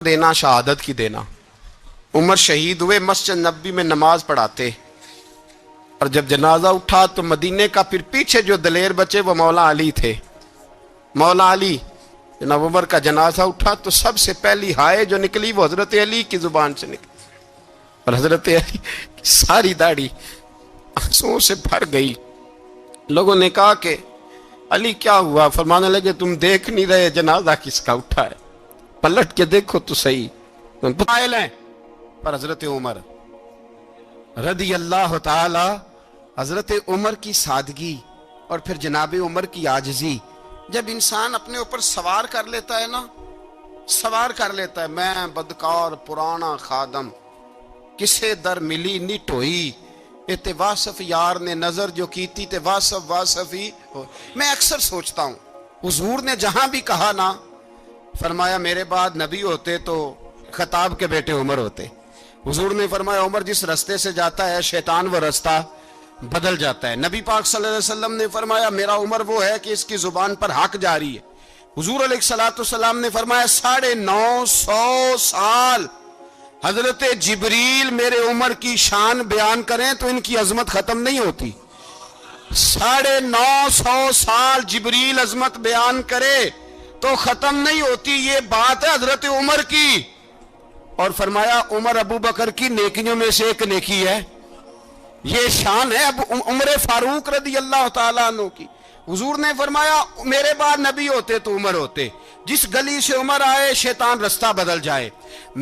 دینا شہادت کی دینا۔ عمر شہید ہوئے، مسجد نبی میں نماز پڑھاتے، اور جب جنازہ اٹھا تو مدینے کا پھر پیچھے جو دلیر بچے وہ مولا علی تھے۔ مولا علی، جناب عمر کا جنازہ اٹھا تو سب سے پہلی ہائے جو نکلی وہ حضرت علی کی زبان سے نکلی، اور حضرت علی کی ساری داڑھی آنسوؤں سے بھر گئی۔ لوگوں نے کہا کہ علی کیا ہوا؟ فرمانے لگے تم دیکھ نہیں رہے جنازہ کس کا اٹھا ہے؟ پلٹ کے دیکھو تو صحیح، تم قائل ہیں۔ پر حضرت عمر رضی اللہ تعالی، حضرت عمر کی سادگی اور پھر جناب عمر کی عاجزی، جب انسان اپنے اوپر سوار کر لیتا ہے نا، سوار کر لیتا ہے، میں بدکار پرانا خادم، کسے در ملی نی ٹوئی، تے واصف یار نے نظر جو کیتی تے واصف واصف ہی ہو۔ میں اکثر سوچتا ہوں حضور نے جہاں بھی کہا نا، فرمایا میرے بعد نبی ہوتے تو خطاب کے بیٹے عمر ہوتے۔ حضور نے فرمایا عمر جس رستے سے جاتا ہے شیطان وہ رستہ بدل جاتا ہے۔ نبی پاک صلی اللہ علیہ وسلم نے فرمایا میرا عمر وہ ہے کہ اس کی زبان پر حق جاری ہے۔ حضور علیہ السلام نے فرمایا 950 سال حضرت جبریل میرے عمر کی شان بیان کریں تو ان کی عظمت ختم نہیں ہوتی۔ 950 سال جبریل عظمت بیان کرے تو ختم نہیں ہوتی۔ یہ بات ہے حضرت عمر کی، اور فرمایا عمر ابو بکر کی نیکیوں میں سے ایک نیکی ہے، یہ شان ہے اب عمر فاروق رضی اللہ تعالیٰ عنہ کی۔ حضور نے فرمایا میرے بعد نبی ہوتے تو عمر ہوتے، جس گلی سے عمر آئے شیطان رستہ بدل جائے۔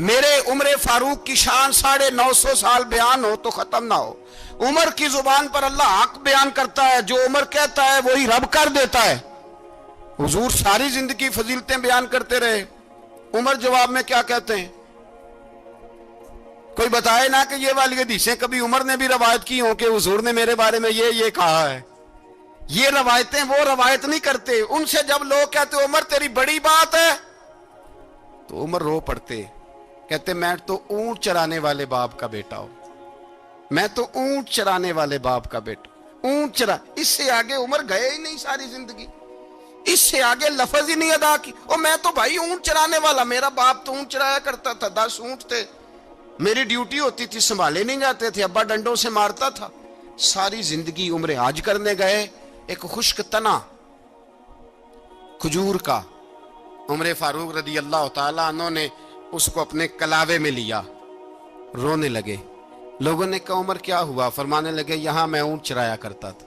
میرے عمر فاروق کی شان 950 سال بیان ہو تو ختم نہ ہو۔ عمر کی زبان پر اللہ حق بیان کرتا ہے، جو عمر کہتا ہے وہی رب کر دیتا ہے۔ حضور ساری زندگی فضیلتیں بیان کرتے رہے، عمر جواب میں کیا کہتے ہیں؟ کوئی بتائے نا کہ یہ والی حدیثیں کبھی عمر نے بھی روایت کی ہوں کہ حضور نے میرے بارے میں یہ کہا ہے۔ یہ روایتیں وہ روایت نہیں کرتے، ان سے جب لوگ کہتے عمر تیری بڑی بات ہے تو عمر رو پڑتے، کہتے میں تو اونٹ چرانے والے باپ کا بیٹا ہوں، میں تو اونٹ چرانے والے باپ کا بیٹا، اونٹ چرا۔ اس سے آگے عمر گئے ہی نہیں ساری زندگی، اس سے آگے لفظ ہی نہیں ادا کی۔ اور میں تو بھائی اونٹ چرانے والا، میرا باپ تو اونٹ چرایا کرتا تھا، 10 اونٹ تھے، میری ڈیوٹی ہوتی تھی، سنبھالے نہیں جاتے تھے، ابا ڈنڈوں سے مارتا تھا۔ ساری زندگی عمر حج کرنے گئے، ایک خشک تنا کھجور کا عمر فاروق رضی اللہ تعالیٰ عنہ نے اس کو اپنے کلاوے میں لیا، رونے لگے۔ لوگوں نے کہا عمر کیا ہوا؟ فرمانے لگے یہاں میں اونٹ چرایا کرتا تھا،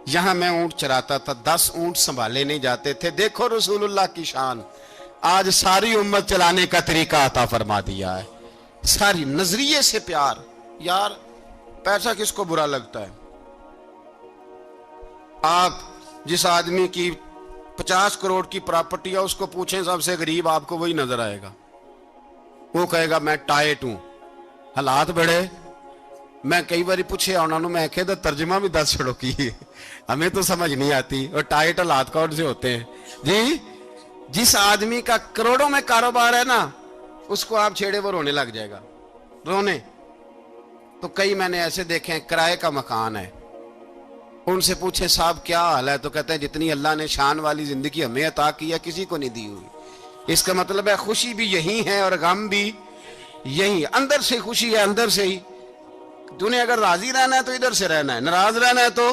یہاں میں اونٹ چراتا تھا، 10 اونٹ سنبھالے نہیں جاتے تھے۔ دیکھو رسول اللہ کی شان، آج ساری امت چلانے کا طریقہ عطا فرما دیا ہے، ساری نظریے سے پیار۔ یار پیسہ کس کو برا لگتا ہے؟ آپ جس آدمی کی 50 کروڑ کی پراپرٹی ہے اس کو پوچھیں سب سے غریب، آپ کو وہی نظر آئے گا، وہ کہے گا میں ٹائٹ ہوں۔ حالات بڑے، میں کئی باری پوچھے انہوں نے، میں کہتا ترجمہ بھی 10 چھڑوں کی ہمیں تو سمجھ نہیں آتی، اور ٹائٹ حالات کون سے ہوتے ہیں جی؟ جس آدمی کا کروڑوں میں کاروبار ہے نا، اس کو آپ چھیڑے وہ رونے لگ جائے گا، رونے۔ تو کئی میں نے ایسے دیکھے ہیں کرائے کا مکان ہے، ان سے پوچھے صاحب کیا حال ہے، تو کہتے ہیں جتنی اللہ نے شان والی زندگی ہمیں عطا کی ہے کسی کو نہیں دی ہوئی۔ اس کا مطلب ہے خوشی بھی یہی ہے اور غم بھی یہی، اندر سے خوشی ہے، اندر سے ہی۔ تُنے اگر راضی رہنا ہے تو ادھر سے رہنا ہے، ناراض رہنا ہے تو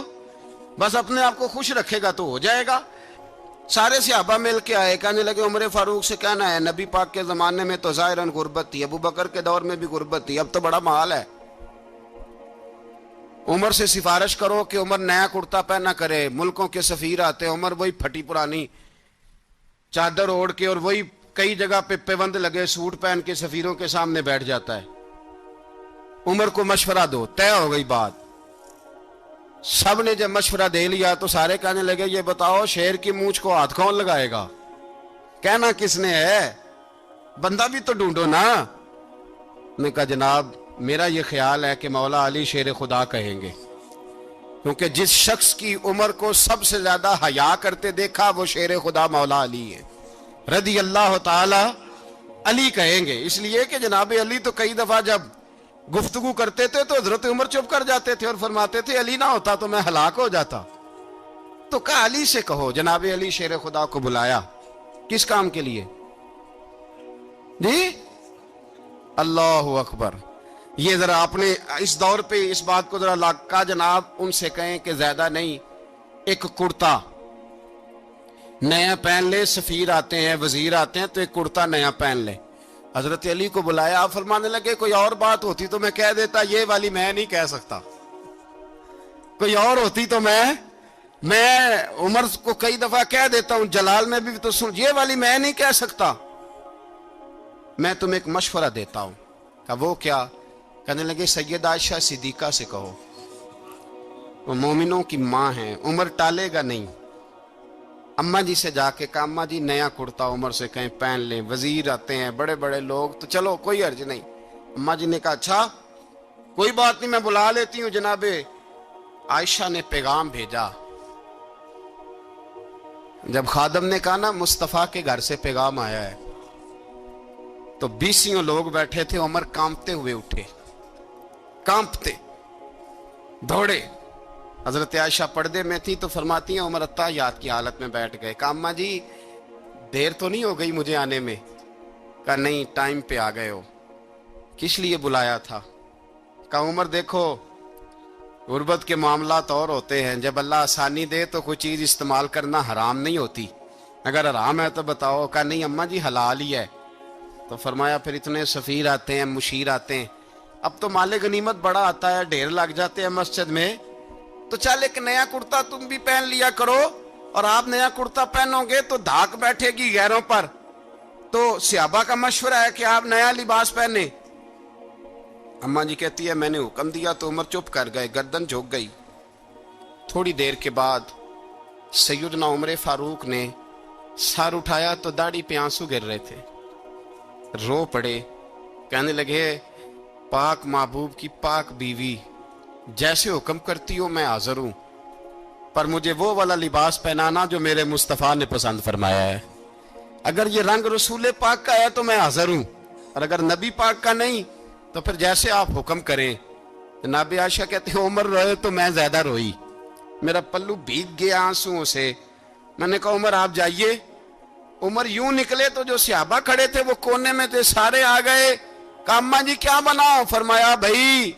بس اپنے آپ کو خوش رکھے گا تو ہو جائے گا۔ سارے صحابہ مل کے آئے، کہنے لگے عمر فاروق سے کہنا ہے نبی پاک کے زمانے میں تو ظاہراً غربت تھی، ابو بکر کے دور میں بھی غربت تھی، اب تو بڑا محال ہے، عمر سے سفارش کرو کہ عمر نیا کرتا پہنا کرے۔ ملکوں کے سفیر آتے ہیں، عمر وہی پھٹی پرانی چادر اوڑھ کے اور وہی کئی جگہ پہ پیوند لگے سوٹ پہن کے سفیروں کے سامنے بیٹھ جاتا ہے۔ عمر کو مشورہ دو، طے ہو گئی بات۔ سب نے جب مشورہ دے لیا تو سارے کہنے لگے یہ بتاؤ شیر کی مونچھ کو ہاتھ کون لگائے گا؟ کہنا کس نے ہے؟ بندہ بھی تو ڈھونڈو نا۔ نے کہا جناب میرا یہ خیال ہے کہ مولا علی شیر خدا کہیں گے، کیونکہ جس شخص کی عمر کو سب سے زیادہ حیا کرتے دیکھا وہ شیر خدا مولا علی ہے رضی اللہ تعالی علی کہیں گے۔ اس لیے کہ جناب علی تو کئی دفعہ جب گفتگو کرتے تھے تو حضرت عمر چپ کر جاتے تھے اور فرماتے تھے علی نہ ہوتا تو میں ہلاک ہو جاتا۔ تو کہا علی سے کہو۔ جناب علی شیر خدا کو بلایا، کس کام کے لیے؟ جی اللہ اکبر. یہ ذرا اپنے اس دور پہ اس بات کو ذرا لاکا جناب ان سے کہیں کہ زیادہ نہیں، ایک کرتا نیا پہن لے، سفیر آتے ہیں، وزیر آتے ہیں تو ایک کرتا نیا پہن لے. حضرت علی کو بلایا، آپ فرمانے لگے کوئی اور بات ہوتی تو میں کہہ دیتا، یہ والی میں نہیں کہہ سکتا. کوئی اور ہوتی تو میں عمر کو کئی دفعہ کہہ دیتا ہوں، جلال میں بھی تو سن، یہ والی میں نہیں کہہ سکتا. میں تمہیں ایک مشورہ دیتا ہوں. کہا وہ کیا؟ کہنے لگے سید عائشہ صدیقہ سے کہو، وہ مومنوں کی ماں ہیں، عمر ٹالے گا نہیں. اماں جی سے جا کے کہا اماں جی نیا کرتا عمر سے کہیں پہن لیں، وزیر آتے ہیں، بڑے بڑے لوگ، تو چلو کوئی حرج نہیں. اماں جی نے کہا اچھا کوئی بات نہیں، میں بلا لیتی ہوں. جناب عائشہ نے پیغام بھیجا. جب خادم نے کہا نا مصطفیٰ کے گھر سے پیغام آیا ہے، تو 20 لوگ بیٹھے تھے. عمر کانپتے ہوئے اٹھے، کانپتے دوڑے. حضرت عائشہ پردے میں تھی تو فرماتی ہیں عمر اتحیات کی حالت میں بیٹھ گئے. کہا اماں جی دیر تو نہیں ہو گئی مجھے آنے میں؟ کہا نہیں، ٹائم پہ آ گئے ہو. کس لیے بلایا تھا؟ کہا عمر دیکھو غربت کے معاملات اور ہوتے ہیں، جب اللہ آسانی دے تو کوئی چیز استعمال کرنا حرام نہیں ہوتی، اگر حرام ہے تو بتاؤ. کہا نہیں اماں جی حلال ہی ہے. تو فرمایا پھر اتنے سفیر آتے ہیں، مشیر آتے ہیں، اب تو مال غنیمت بڑا آتا ہے، ڈھیر لگ جاتے ہیں مسجد میں، تو چل ایک نیا کرتا تم بھی پہن لیا کرو. اور آپ نیا کرتا پہنو گے تو دھاک بیٹھے گی غیروں پر. تو صحابہ کا مشورہ ہے کہ آپ نیا لباس پہنے. اماں جی کہتی ہے میں نے حکم دیا تو عمر چپ کر گئے، گردن جھک گئی. تھوڑی دیر کے بعد سیدنا عمر فاروق نے سر اٹھایا تو داڑھی پہ آنسو گر رہے تھے، رو پڑے. کہنے لگے پاک محبوب کی پاک بیوی، جیسے حکم کرتی ہو میں حاضر ہوں، پر مجھے وہ والا لباس پہنانا جو میرے مصطفیٰ نے پسند فرمایا ہے. اگر یہ رنگ رسول پاک کا ہے تو میں حاضر ہوں، اور اگر نبی پاک کا نہیں تو پھر جیسے آپ حکم کریں. جناب عائشہ کہتے ہیں عمر روئے تو میں زیادہ روئی، میرا پلو بھیگ گیا آنسوؤں سے. میں نے کہا عمر آپ جائیے. عمر یوں نکلے تو جو صحابہ کھڑے تھے وہ کونے میں تھے، سارے آ گئے. کہا اماں جی کیا بناؤ؟ فرمایا بھائی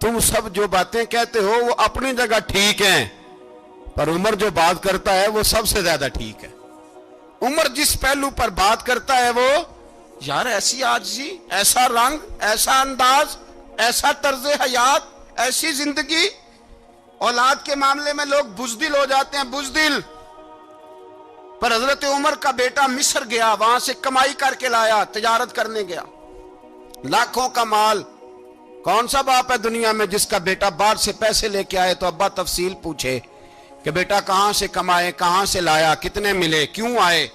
تم سب جو باتیں کہتے ہو وہ اپنی جگہ ٹھیک ہیں، پر عمر جو بات کرتا ہے وہ سب سے زیادہ ٹھیک ہے. عمر جس پہلو پر بات کرتا ہے وہ، یار ایسی عاجزی، ایسا رنگ، ایسا انداز، ایسا طرز حیات، ایسی زندگی. اولاد کے معاملے میں لوگ بزدل ہو جاتے ہیں، بزدل. پر حضرت عمر کا بیٹا مصر گیا، وہاں سے کمائی کر کے لایا، تجارت کرنے گیا، لاکھوں کا مال. کون سا باپ ہے دنیا میں جس کا بیٹا باہر سے پیسے لے کے آئے تو ابا تفصیل پوچھے کہ بیٹا کہاں سے کمائے، کہاں سے لایا، کتنے ملے، کیوں آئے؟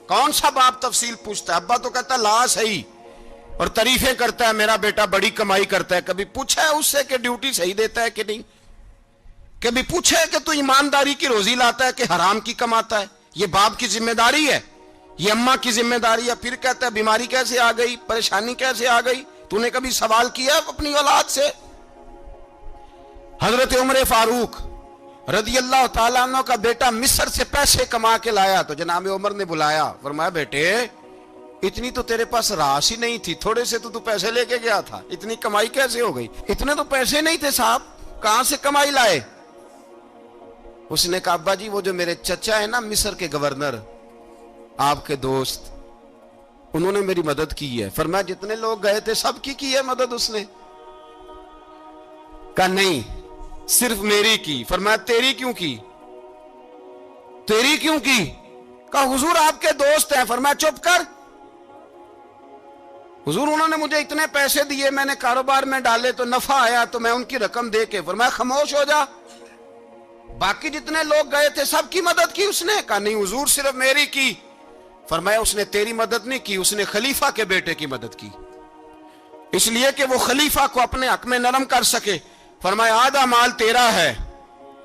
کون سا باپ تفصیل پوچھتا ہے؟ ابا تو کہتا ہے لا صحیح، اور تعریفیں کرتا ہے میرا بیٹا بڑی کمائی کرتا ہے. کبھی پوچھا ہے اس سے کہ ڈیوٹی صحیح دیتا ہے کہ نہیں؟ کبھی پوچھا ہے کہ تو ایمانداری کی روزی لاتا ہے کہ حرام کی کماتا ہے؟ یہ باپ کی ذمہ داری ہے، یہ اماں کی ذمہ داری ہے. پھر کہتا ہے بیماری کیسے آ گئی، پریشانی کیسے آ گئی؟ تو نے کبھی سوال کیا اپنی اولاد سے؟ حضرت عمر فاروق رضی اللہ تعالیٰ عنہ کا بیٹا مصر سے پیسے کما کے لایا تو جناب عمر نے بلایا، فرمایا بیٹے اتنی تو تیرے پاس راس ہی نہیں تھی، تھوڑے سے تو پیسے لے کے گیا تھا، اتنی کمائی کیسے ہو گئی؟ اتنے تو پیسے نہیں تھے صاحب، کہاں سے کمائی لائے؟ اس نے کہا ابا جی وہ جو میرے چچا ہے نا مصر کے گورنر، آپ کے دوست، انہوں نے میری مدد کی ہے. فرمایا جتنے لوگ گئے تھے سب کی ہے مدد اس نے؟ کہا نہیں صرف میری کی. فرمایا تیری کیوں کی؟ تیری کیوں کی؟ کہا حضور آپ کے دوست ہیں. فرمایا چپ کر، حضور انہوں نے مجھے اتنے پیسے دیے، میں نے کاروبار میں ڈالے تو نفع آیا تو میں ان کی رقم دے کے. فرمایا خاموش ہو جا، باقی جتنے لوگ گئے تھے سب کی مدد کی اس نے؟ کہا نہیں حضور صرف میری کی. فرمایا اس نے تیری مدد نہیں کی، اس نے خلیفہ کے بیٹے کی مدد کی، اس لیے کہ وہ خلیفہ کو اپنے حق میں نرم کر سکے. فرمایا آدھا مال تیرا ہے،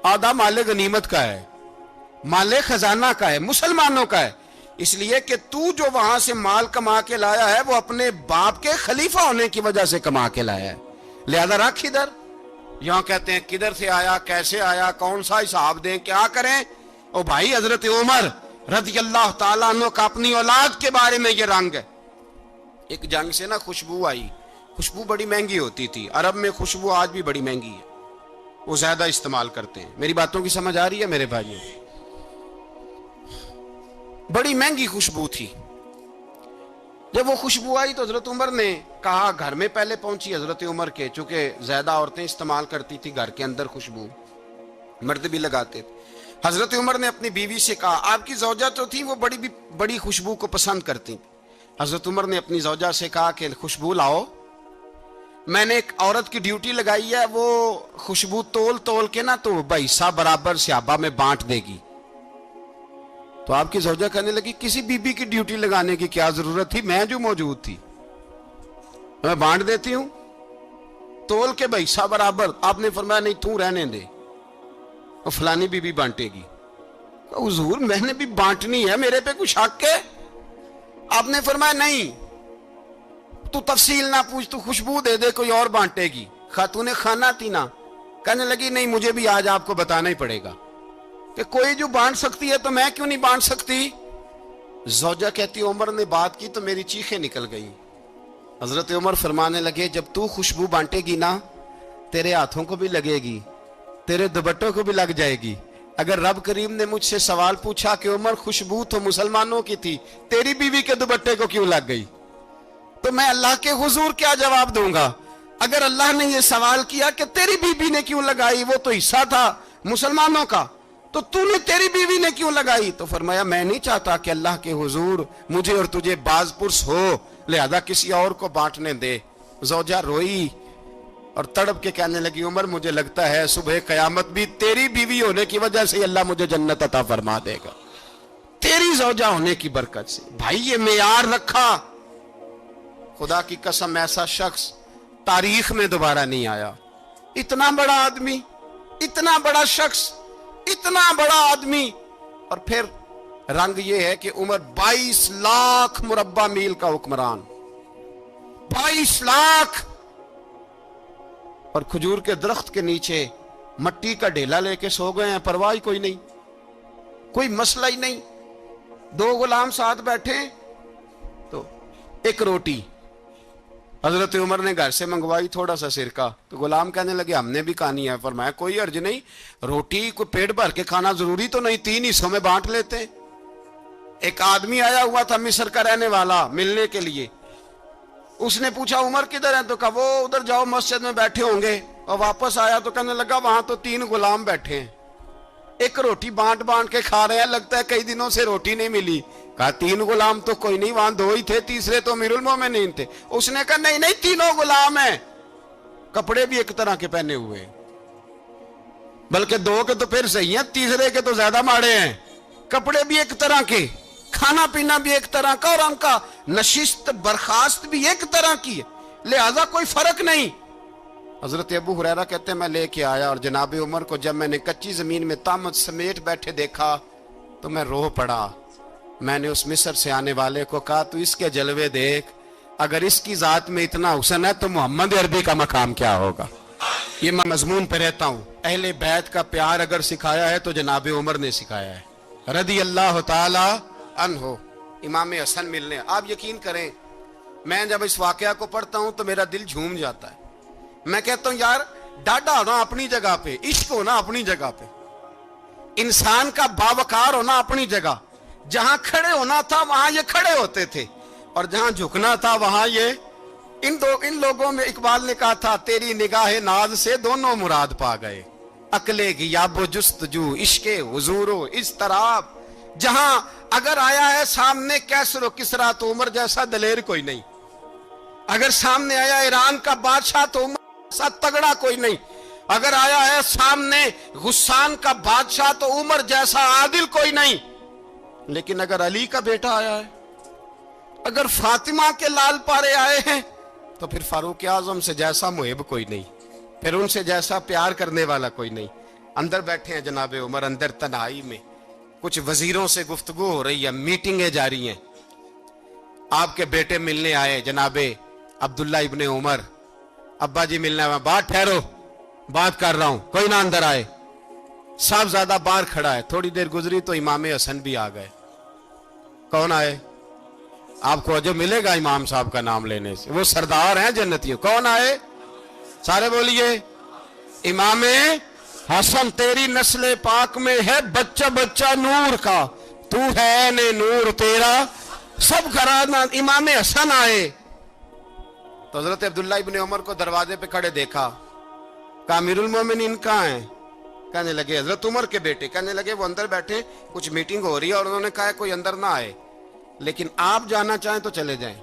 آدھا مال غنیمت کا ہے، مال خزانہ کا ہے، مسلمانوں کا ہے، اس لیے کہ تو جو وہاں سے مال کما کے لایا ہے وہ اپنے باپ کے خلیفہ ہونے کی وجہ سے کما کے لایا ہے، لہذا رکھ ادھر. یہاں کہتے ہیں کدھر سے آیا، کیسے آیا، کون سا حساب دیں، کیا کریں؟ او بھائی حضرت عمر رضی اللہ تعالیٰ عنہ کا اپنی اولاد کے بارے میں یہ رنگ ہے. ایک جنگ سے نا خوشبو آئی. خوشبو بڑی مہنگی ہوتی تھی. عرب میں خوشبو آج بھی بڑی مہنگی ہے, وہ زیادہ استعمال کرتے ہیں. میری باتوں کی سمجھ آ رہی ہے میرے بھائیوں؟ بڑی مہنگی خوشبو تھی. جب وہ خوشبو آئی تو حضرت عمر نے کہا, گھر میں پہلے پہنچی حضرت عمر کے, چونکہ زیادہ عورتیں استعمال کرتی تھی گھر کے اندر خوشبو, مرد بھی لگاتے تھے. حضرت عمر نے اپنی بیوی سے کہا, آپ کی زوجہ تو تھی وہ بڑی خوشبو کو پسند کرتی تھی. حضرت عمر نے اپنی زوجہ سے کہا کہ خوشبو لاؤ, میں نے ایک عورت کی ڈیوٹی لگائی ہے, وہ خوشبو تول تول کے نا تو بھائیسا برابر صحابہ میں بانٹ دے گی. تو آپ کی زوجہ کہنے لگی, کسی بی بی کی ڈیوٹی لگانے کی کیا ضرورت تھی, میں جو موجود تھی میں بانٹ دیتی ہوں تول کے بھائیسا برابر. آپ نے فرمایا نہیں تو رہنے دے, وہ فلانی بی بی بانٹے گی. حضور میں نے بھی بانٹنی ہے, میرے پہ کچھ حق ہے؟ آپ نے فرمایا نہیں, تو تفصیل نہ پوچھ, تو خوشبو دے دے, کوئی اور بانٹے گی. خاتون خانہ تھی نا, کہنے لگی نہیں مجھے بھی آج آپ کو بتانا ہی پڑے گا کہ کوئی جو بانٹ سکتی ہے تو میں کیوں نہیں بانٹ سکتی. زوجہ کہتی عمر نے بات کی تو میری چیخیں نکل گئیں. حضرت عمر فرمانے لگے, جب تو خوشبو بانٹے گی نا تیرے ہاتھوں کو بھی لگے گی, تیرے دوپٹوں کو بھی لگ جائے گی. اگر رب کریم نے مجھ سے سوال پوچھا کہ عمر خوشبو تو مسلمانوں کی تھی, تیری بیوی کے دوپٹے کو کیوں لگ گئی, تو میں اللہ کے حضور کیا جواب دوں گا؟ اگر اللہ نے یہ سوال کیا کہ تیری بیوی نے کیوں لگائی, وہ تو حصہ تھا مسلمانوں کا, تو نے تیری بیوی نے کیوں لگائی؟ تو فرمایا میں نہیں چاہتا کہ اللہ کے حضور مجھے اور تجھے باز پرس ہو, لہذا کسی اور کو بانٹنے دے. زوجہ روئی اور تڑپ کے کہنے لگی, عمر مجھے لگتا ہے صبح قیامت بھی تیری بیوی ہونے کی وجہ سے اللہ مجھے جنت عطا فرما دے گا, تیری زوجہ ہونے کی برکت سے. بھائی یہ معیار رکھا, خدا کی قسم ایسا شخص تاریخ میں دوبارہ نہیں آیا. اتنا بڑا آدمی, اتنا بڑا شخص, اتنا بڑا آدمی, اور پھر رنگ یہ ہے کہ عمر 22 لاکھ مربع میل کا حکمران, 22 لاکھ, اور کھجور کے درخت کے نیچے مٹی کا ڈھیلا لے کے سو گئے ہیں, پرواہ کوئی نہیں, کوئی مسئلہ ہی نہیں. 2 غلام ساتھ بیٹھے تو ایک روٹی حضرت عمر نے گھر سے منگوائی, تھوڑا سا سرکہ, تو غلام کہنے لگے ہم نے بھی کھانی ہے. فرمایا کوئی حرج نہیں, روٹی کو پیٹ بھر کے کھانا ضروری تو نہیں, 3 حصوں میں بانٹ لیتے ہیں. ایک آدمی آیا ہوا تھا مصر کا رہنے والا ملنے کے لیے, اس نے پوچھا عمر کدھر ہیں, تو کہا وہ ادھر جاؤ مسجد میں بیٹھے ہوں گے. اور واپس آیا تو کہنے لگا وہاں تو 3 غلام بیٹھے ہیں, ایک روٹی بانٹ بانٹ کے کھا رہے ہیں, لگتا ہے کئی دنوں سے روٹی نہیں ملی. کہا 3 غلام تو کوئی نہیں, وہاں 2 ہی تھے, تیسرے تو امیر المومنین تھے. اس نے کہا نہیں نہیں 3 غلام ہیں, کپڑے بھی ایک طرح کے پہنے ہوئے, بلکہ 2 کے تو پھر صحیح ہیں, تیسرے کے تو زیادہ ماڑے ہیں. کپڑے بھی ایک طرح کے, کھانا پینا بھی ایک طرح کا, اور ان کا نشست برخاست بھی ایک طرح کی ہے, لہذا کوئی فرق نہیں. حضرت ابو ہریرہ کہتے ہیں میں لے کے آیا, اور جناب عمر کو جب میں نے کچی زمین میں تامت سمیٹ بیٹھے دیکھا تو میں رو پڑا. میں نے اس مصر سے آنے والے کو کہا تو اس کے جلوے دیکھ, اگر اس کی ذات میں اتنا حسن ہے تو محمد عربی کا مقام کیا ہوگا. یہ میں مضمون پہ رہتا ہوں, اہل بیت کا پیار اگر سکھایا ہے تو جناب عمر نے سکھایا ہے رضی اللہ تعالی عنہ. امام حسن ملنے, آپ یقین کریں میں جب اس واقعہ کو پڑھتا ہوں تو میرا دل جھوم جاتا ہے. میں کہتا ہوں یار ڈاڈا ہونا اپنی جگہ پہ, عشق ہونا اپنی جگہ پہ, انسان کا باوقار ہونا اپنی جگہ, جہاں کھڑے ہونا تھا وہاں یہ کھڑے ہوتے تھے, اور جہاں جھکنا تھا وہاں یہ ان لوگوں میں اقبال نے کہا تھا تیری نگاہ ناز سے دونوں مراد پا گئے, عقل غیاب و جستجو عشق حضور و اضطراب. جہاں اگر آیا ہے سامنے کیسر و کسرا تو عمر جیسا دلیر کوئی نہیں, اگر سامنے آیا ایران کا بادشاہ تو عمر جیسا تگڑا کوئی نہیں, اگر آیا ہے سامنے غسان کا بادشاہ تو عمر جیسا عادل کوئی نہیں. لیکن اگر علی کا بیٹا آیا ہے, اگر فاطمہ کے لال پارے آئے ہیں تو پھر فاروق اعظم سے جیسا محب کوئی نہیں, پھر ان سے جیسا پیار کرنے والا کوئی نہیں. اندر بیٹھے ہیں جناب عمر, اندر تنہائی میں کچھ وزیروں سے گفتگو ہو رہی ہے, میٹنگیں جاری ہیں. آپ کے بیٹے ملنے آئے جناب عبداللہ ابن عمر, ابا جی ملنے آئے, بات ٹھہرو بات کر رہا ہوں, کوئی نہ اندر آئے. صاحبزادہ باہر کھڑا ہے, تھوڑی دیر گزری تو امام حسن بھی آ گئے. کون آئے؟ آپ کو عجب ملے گا امام صاحب کا نام لینے سے. وہ سردار ہیں جنتیوں. کون آئے؟ سارے بولیے. امام حسن تیری نسل پاک میں ہے بچہ بچہ نور کا, تو ہے نے نور تیرا سب گھرانہ. امام حسن آئے تو حضرت عبداللہ ابن عمر کو دروازے پہ کھڑے دیکھا. کہا امیر المومنین کہاں ہیں؟ کہنے لگے حضرت عمر کے بیٹے. کہنے لگے وہ اندر بیٹھے, کچھ میٹنگ ہو رہی ہے, اور انہوں نے کہا کوئی اندر نہ آئے, لیکن آپ جانا چاہیں تو چلے جائیں.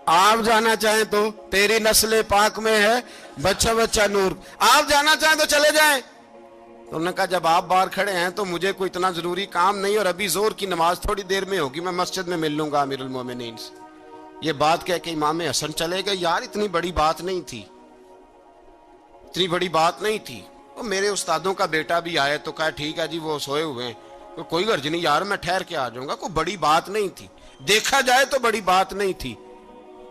آپ جانا چاہیں تو, تیری نسل پاک میں ہے بچہ بچہ نور, آپ جانا چاہیں تو چلے جائیں. تو انہوں نے کہا جب آپ باہر کھڑے ہیں تو مجھے کوئی اتنا ضروری کام نہیں, اور ابھی زور کی نماز تھوڑی دیر میں ہوگی, میں مسجد میں مل لوں گا امیر المومنین سے. یہ بات کہہ کے امام حسن چلے گئے. یار اتنی بڑی بات نہیں تھی, اتنی بڑی بات نہیں تھی. وہ میرے استادوں کا بیٹا بھی آئے تو کہا ٹھیک ہے جی وہ سوئے ہوئے ہیں, کوئی غرض نہیں یار میں ٹھہر کے آ جاؤں گا. کوئی بڑی بات نہیں تھی, دیکھا جائے تو بڑی بات نہیں تھی,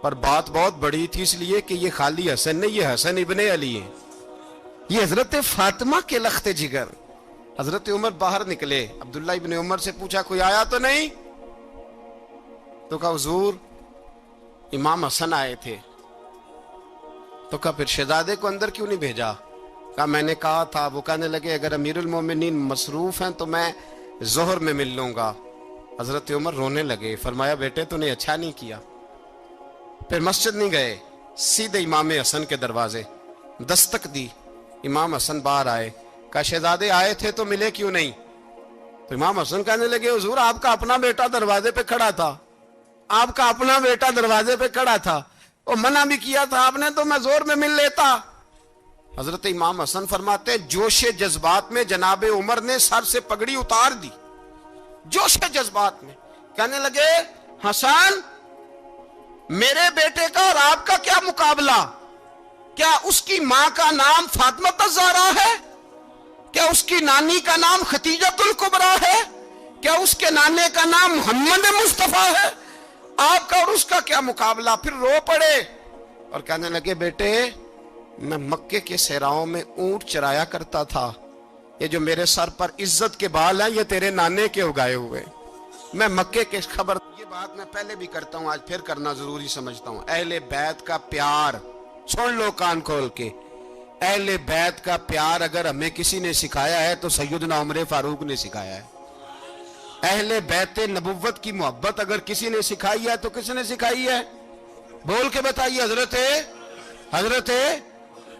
پر بات بہت بڑی تھی اس لیے کہ یہ خالی حسن نہیں, یہ حسن ابن علی ہے, یہ حضرت فاطمہ کے لخت جگر. حضرت عمر باہر نکلے, عبداللہ ابن عمر سے پوچھا کوئی آیا تو نہیں؟ تو کہا حضور امام حسن آئے تھے. تو کہا پھر شہزادے کو اندر کیوں نہیں بھیجا؟ کہا میں نے کہا تھا. وہ کہنے لگے اگر امیر المومنین مصروف ہیں تو میں ظہر میں مل لوں گا. حضرت عمر رونے لگے, فرمایا بیٹے تو نے اچھا نہیں کیا. پھر مسجد نہیں گئے, سیدھے امام حسن کے دروازے دستک دی. امام حسن باہر آئے, کہا شہزادے آئے تھے تو ملے کیوں نہیں؟ تو امام حسن کہنے لگے حضور آپ کا اپنا بیٹا دروازے پہ کھڑا تھا, آپ کا اپنا بیٹا دروازے پہ کھڑا تھا, وہ منع بھی کیا تھا آپ نے تو میں زور میں مل لیتا. حضرت امام حسن فرماتے جوش جذبات میں جناب عمر نے سر سے پگڑی اتار دی, جوش جذبات میں. کہنے لگے حسن میرے بیٹے کا اور آپ کا کیا مقابلہ؟ کیا اس کی ماں کا نام فاطمہ الزہرا ہے؟ کیا اس کی نانی کا نام خدیجۃ الکبریٰ ہے؟ کیا اس کے نانے کا نام محمد مصطفیٰ ہے؟ آپ کا اور اس کا کیا مقابلہ؟ پھر رو پڑے اور کہنے لگے بیٹے میں مکے کے صحراؤں میں اونٹ چرایا کرتا تھا, یہ جو میرے سر پر عزت کے بال ہیں یہ تیرے نانے کے اگائے ہوئے. میں مکے کے خبر, یہ بات میں پہلے بھی کرتا ہوں آج پھر کرنا ضروری سمجھتا ہوں. اہل بیت کا پیار سن لو کان کھول کے, اہل بیت کا پیار اگر ہمیں کسی نے سکھایا ہے تو سیدنا عمر فاروق نے سکھایا ہے. اہل بیت نبوت کی محبت اگر کسی نے سکھائی ہے تو کس نے سکھائی ہے؟ بول کے بتائیے. حضرت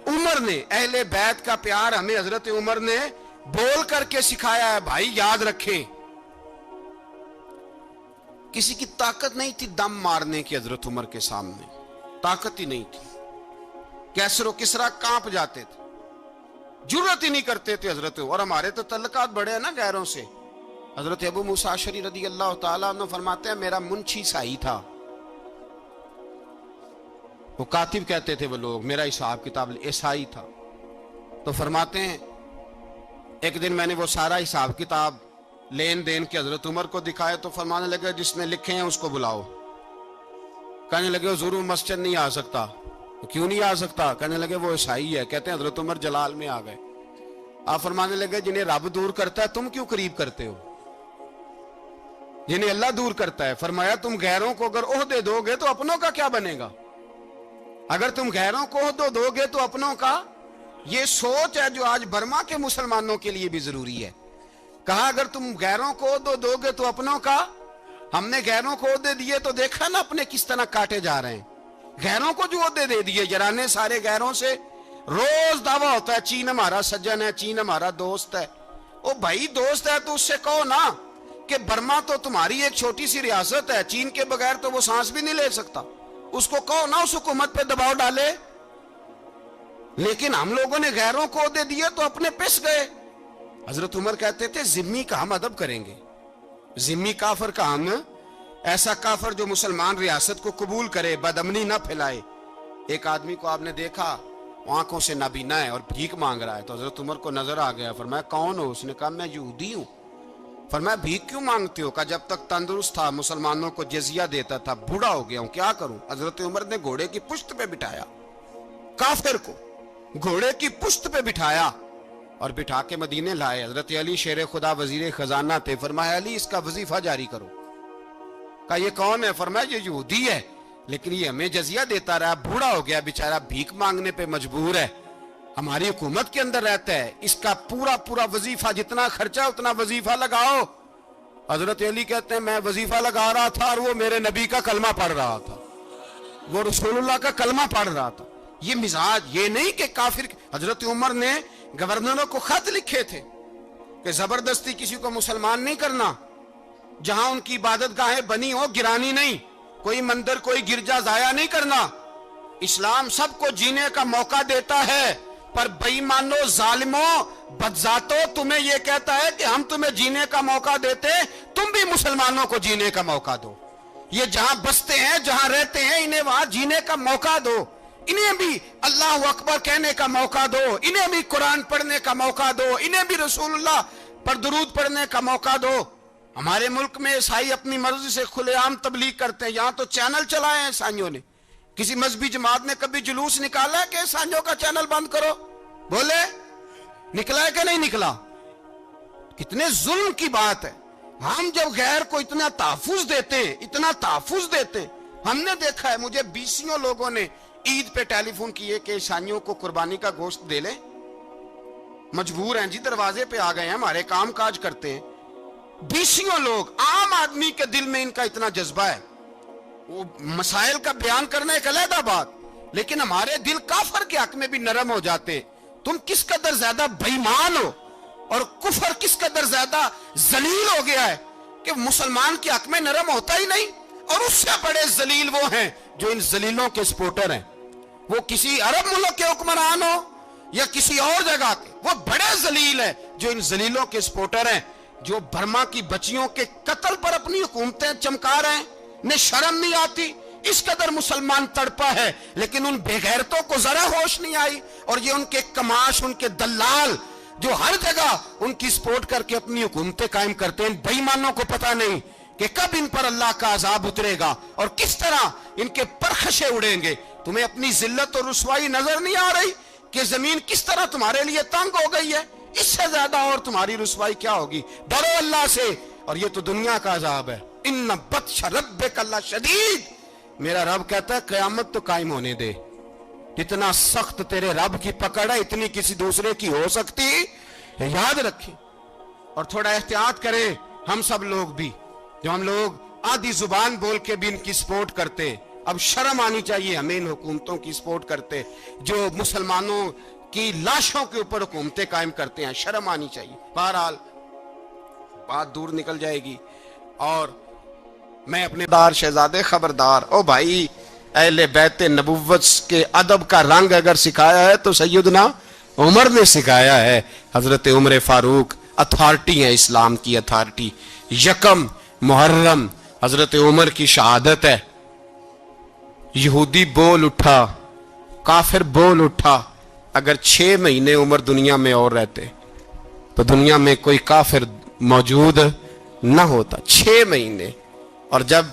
عمر نے. اہل بیت کا پیار ہمیں حضرت عمر نے بول کر کے سکھایا ہے. بھائی یاد رکھیں کسی کی طاقت نہیں تھی دم مارنے کی حضرت عمر کے سامنے, طاقت ہی نہیں تھی. کیسر و کسرا کانپ جاتے تھے, جرت ہی نہیں کرتے تھے حضرت. اور ہمارے تو تعلقات بڑے ہیں نا غیروں سے. حضرت ابو موسیٰ اشعری رضی اللہ تعالیٰ عنہ فرماتے ہیں میرا منشی عیسائی تھا, وہ کاتب کہتے تھے وہ لوگ, میرا حساب کتاب عیسائی تھا. تو فرماتے ہیں ایک دن میں نے وہ سارا حساب کتاب لین دین کے حضرت عمر کو دکھائے تو فرمانے لگے جس نے لکھے ہیں اس کو بلاؤ. کہنے لگے حضور مسجد نہیں آ سکتا. کیوں نہیں آ سکتا؟ کہنے لگے وہ عیسائی ہے. کہتے ہیں حضرت عمر جلال میں آ گئے. آپ فرمانے لگے جنہیں رب دور کرتا ہے تم کیوں قریب کرتے ہو؟ جنہیں اللہ دور کرتا ہے. فرمایا تم غیروں کو اگر عہدے دو گے تو اپنوں کا کیا بنے گا؟ اگر تم غیروں کو عہدے دو گے تو اپنوں کا. یہ سوچ ہے جو آج برما کے مسلمانوں کے لیے بھی ضروری ہے. کہا اگر تم غیروں کو عہدے دو گے تو اپنوں کا. ہم نے غیروں کو عہدے دیے تو دیکھا نا اپنے کس طرح کاٹے جا رہے ہیں. غیروں کو جو عہدے دے دیے یارانے سارے غیروں سے. روز دعویٰ ہوتا ہے چین ہمارا سجن ہے, چین ہمارا دوست ہے. او بھائی دوست ہے تو اس سے کہو نا کہ برما تو تمہاری ایک چھوٹی سی ریاست ہے, چین کے بغیر تو وہ سانس بھی نہیں لے سکتا. اس کو کہو نا اس حکومت پہ دباؤ ڈالے. لیکن ہم لوگوں نے غیروں کو عہدے دیے تو اپنے پس گئے. حضرت عمر کہتے تھے ذمی کا ہم ادب کریں گے, ذمی کافر کا ہم, ایسا کافر جو مسلمان ریاست کو قبول کرے, بدامنی نہ پھیلائے. ایک آدمی کو آپ نے دیکھا آنکھوں سے نابینا ہے اور بھیک مانگ رہا ہے, تو حضرت عمر کو نظر آ گیا. فرمایا کون ہو؟ اس نے کہا میں یہودی ہوں. فرمایا بھیک کیوں مانگتے ہو؟ کہا جب تک تندرست تھا مسلمانوں کو جزیہ دیتا تھا, بوڑھا ہو گیا ہوں کیا کروں. حضرت عمر نے گھوڑے کی پشت پہ بٹھایا, کافر کو گھوڑے کی پشت پہ بٹھایا اور بٹھا کے مدینے لائے. حضرت علی شیر خدا وزیر خزانہ تھے. فرمایا علی اس کا وظیفہ جاری کرو. کہا یہ کون ہے؟ فرمایا یہ یہودی ہے، لیکن یہ ہمیں جزیہ دیتا رہا، بوڑھا ہو گیا بیچارہ، بھیک مانگنے پہ مجبور ہے، ہماری حکومت کے اندر رہتا ہے، اس کا پورا وظیفہ جتنا خرچہ اتنا وظیفہ لگاؤ۔ حضرت علی کہتے ہیں میں وظیفہ لگا رہا تھا اور وہ میرے نبی کا کلمہ پڑھ رہا تھا، وہ رسول اللہ کا کلمہ پڑھ رہا تھا۔ یہ مزاج، یہ نہیں کہ کافر۔ حضرت عمر نے گورنروں کو خط لکھے تھے کہ زبردستی کسی کو مسلمان نہیں کرنا، جہاں ان کی عبادت گاہیں بنی ہو گرانی نہیں، کوئی مندر کوئی گرجا ضائع نہیں کرنا۔ اسلام سب کو جینے کا موقع دیتا ہے، پر بے ایمانو ظالموں بدذاتوں تمہیں یہ کہتا ہے کہ ہم تمہیں جینے کا موقع دیتے، تم بھی مسلمانوں کو جینے کا موقع دو۔ یہ جہاں بستے ہیں جہاں رہتے ہیں انہیں وہاں جینے کا موقع دو، انہیں بھی اللہ اکبر کہنے کا موقع دو، انہیں بھی قرآن پڑھنے کا موقع دو، انہیں بھی رسول اللہ پر درود پڑھنے کا موقع دو۔ ہمارے ملک میں عیسائی اپنی مرضی سے کھلے عام تبلیغ کرتے ہیں، یہاں تو چینل چلائے ہیں عیسائیوں نے۔ کسی مذہبی جماعت نے کبھی جلوس نکالا ہے کہ عیسائیوں کا چینل بند کرو؟ بولے نکلا ہے کہ نہیں نکلا؟ کتنے ظلم کی بات ہے۔ ہم جب غیر کو اتنا تحفظ دیتے ہیں، اتنا تحفظ دیتے ہیں، ہم نے دیکھا ہے، مجھے بیسیوں لوگوں نے عید پہ ٹیلی فون کیے کہ عیسائیوں کو قربانی کا گوشت دے لیں، مجبور ہیں جی، دروازے پہ آ گئے ہیں، ہمارے کام کاج کرتے ہیں۔ بیسیوں لوگ، عام آدمی کے دل میں ان کا اتنا جذبہ ہے، وہ مسائل کا بیان کرنا ایک علیحدہ بات، لیکن ہمارے دل کافر کے حق میں بھی نرم ہو جاتے ہیں۔ تم کس قدر زیادہ بے ایمان ہو اور کفر کس قدر زیادہ ذلیل ہو گیا ہے کہ مسلمان کے حق میں نرم ہوتا ہی نہیں۔ اور اس سے بڑے ذلیل وہ ہیں جو ان ذلیلوں کے سپورٹر ہیں، وہ کسی عرب ملک کے حکمران ہو یا کسی اور جگہ کے، وہ بڑے ذلیل ہیں جو ان ذلیلوں کے سپورٹر ہیں، جو برما کی بچیوں کے قتل پر اپنی حکومتیں چمکا رہے ہیں، انہیں شرم نہیں آتی۔ اس قدر مسلمان تڑپا ہے، لیکن ان بے غیرتوں کو ذرا ہوش نہیں آئی، اور یہ ان کے کماش، ان کے دلال جو ہر جگہ ان کی سپورٹ کر کے اپنی حکومتیں قائم کرتے ہیں، بے ایمانوں کو پتہ نہیں کہ کب ان پر اللہ کا عذاب اترے گا اور کس طرح ان کے پرخشے اڑیں گے۔ تمہیں اپنی ذلت اور رسوائی نظر نہیں آ رہی کہ زمین کس طرح تمہارے لیے تنگ ہو گئی ہے؟ اس سے زیادہ اور تمہاری رسوائی کیا ہوگی؟ ڈرو اللہ سے، اور یہ تو دنیا کا عذاب ہے۔ ان بطش ربک لشدید، میرا رب کہتا ہے قیامت تو قائم ہونے دے، جتنا سخت تیرے رب کی پکڑ ہے اتنی کسی دوسرے کی ہو سکتی ہے، یاد رکھیں۔ اور تھوڑا احتیاط کریں ہم سب لوگ بھی، جو ہم لوگ آدھی زبان بول کے بھی ان کی سپورٹ کرتے ہیں، اب شرم آنی چاہیے ہمیں ان حکومتوں کی سپورٹ کرتے جو مسلمانوں کی لاشوں کے اوپر حکومتیں قائم کرتے ہیں، شرم آنی چاہیے۔ بہرحال بات دور نکل جائے گی، اور میں اپنے دار شہزادے خبردار، او بھائی اہل بیت نبوت کے ادب کا رنگ اگر سکھایا ہے تو سیدنا عمر نے سکھایا ہے۔ حضرت عمر فاروق اتھارٹی ہے، اسلام کی اتھارٹی۔ یکم محرم حضرت عمر کی شہادت ہے۔ یہودی بول اٹھا، کافر بول اٹھا، اگر 6 مہینے عمر دنیا میں اور رہتے تو دنیا میں کوئی کافر موجود نہ ہوتا۔ 6 مہینے، اور جب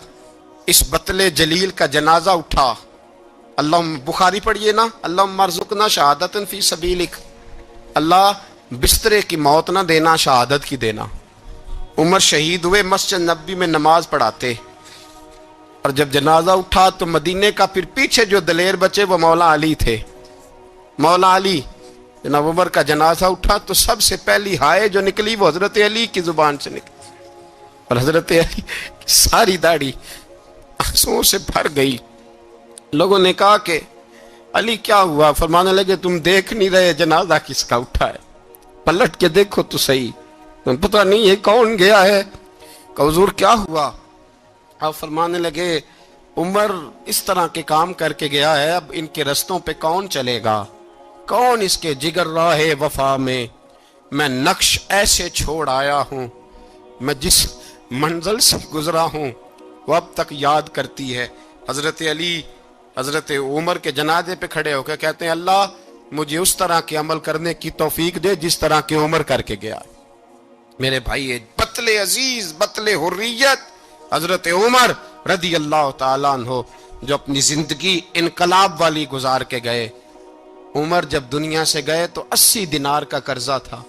اس بطل جلیل کا جنازہ اٹھا، اللہم بخاری پڑھیے نا، اللہم ارزقنا شہادتن فی سبیلک، اللہ بسترے کی موت نہ دینا، شہادت کی دینا۔ عمر شہید ہوئے، مسجد نبی میں نماز پڑھاتے، اور جب جنازہ اٹھا تو مدینے کا پھر پیچھے جو دلیر بچے وہ مولا علی تھے۔ مولا علی، جناب عمر کا جنازہ اٹھا تو سب سے پہلی ہائے جو نکلی وہ حضرت علی کی زبان سے نکلی، اور حضرت علی کی ساری داڑھی آنسوؤں سے بھر گئی۔ لوگوں نے کہا کہ علی کیا ہوا؟ فرمانے لگے تم دیکھ نہیں رہے جنازہ کس کا اٹھا ہے؟ پلٹ کے دیکھو تو صحیح، تم پتہ نہیں یہ کون گیا ہے؟ کہ حضور کیا ہوا؟ آپ فرمانے لگے عمر اس طرح کے کام کر کے گیا ہے، اب ان کے رستوں پہ کون چلے گا؟ کون اس کے جگر راہ وفا میں نقش ایسے چھوڑ آیا ہوں، میں جس منزل سے گزرا ہوں وہ اب تک یاد کرتی ہے۔ حضرت علی حضرت عمر کے جنازے پہ کھڑے ہو کے کہتے ہیں اللہ مجھے اس طرح کے عمل کرنے کی توفیق دے جس طرح کے عمر کر کے گیا۔ میرے بھائی، بطل عزیز، بطل حریت حضرت عمر رضی اللہ تعالیٰ عنہ، جو اپنی زندگی انقلاب والی گزار کے گئے۔ عمر جب دنیا سے گئے تو 80 دینار کا قرضہ تھا،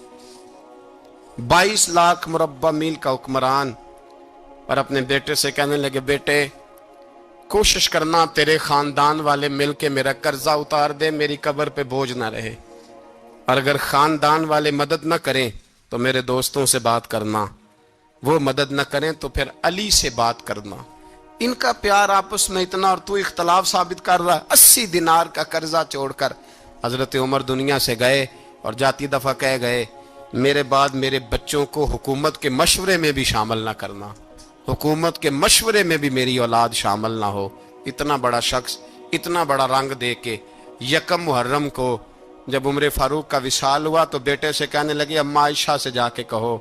22 لاکھ مربع میل کا حکمران، اور اپنے بیٹے سے کہنے لگے بیٹے کوشش کرنا تیرے خاندان والے مل کے میرا قرضہ اتار دے، میری قبر پہ بوجھ نہ رہے، اور اگر خاندان والے مدد نہ کریں تو میرے دوستوں سے بات کرنا، وہ مدد نہ کریں تو پھر علی سے بات کرنا۔ ان کا پیار آپس میں اتنا، اور تو اختلاف ثابت کر رہا۔ 80 دینار کا قرضہ چھوڑ کر حضرت عمر دنیا سے گئے اور جاتی دفعہ کہہ گئے میرے بعد میرے بچوں کو حکومت کے مشورے میں بھی شامل نہ کرنا، حکومت کے مشورے میں بھی میری اولاد شامل نہ ہو۔ اتنا بڑا شخص اتنا بڑا رنگ دے کے یکم محرم کو جب عمر فاروق کا وصال ہوا تو بیٹے سے کہنے لگے اماں عائشہ سے جا کے کہو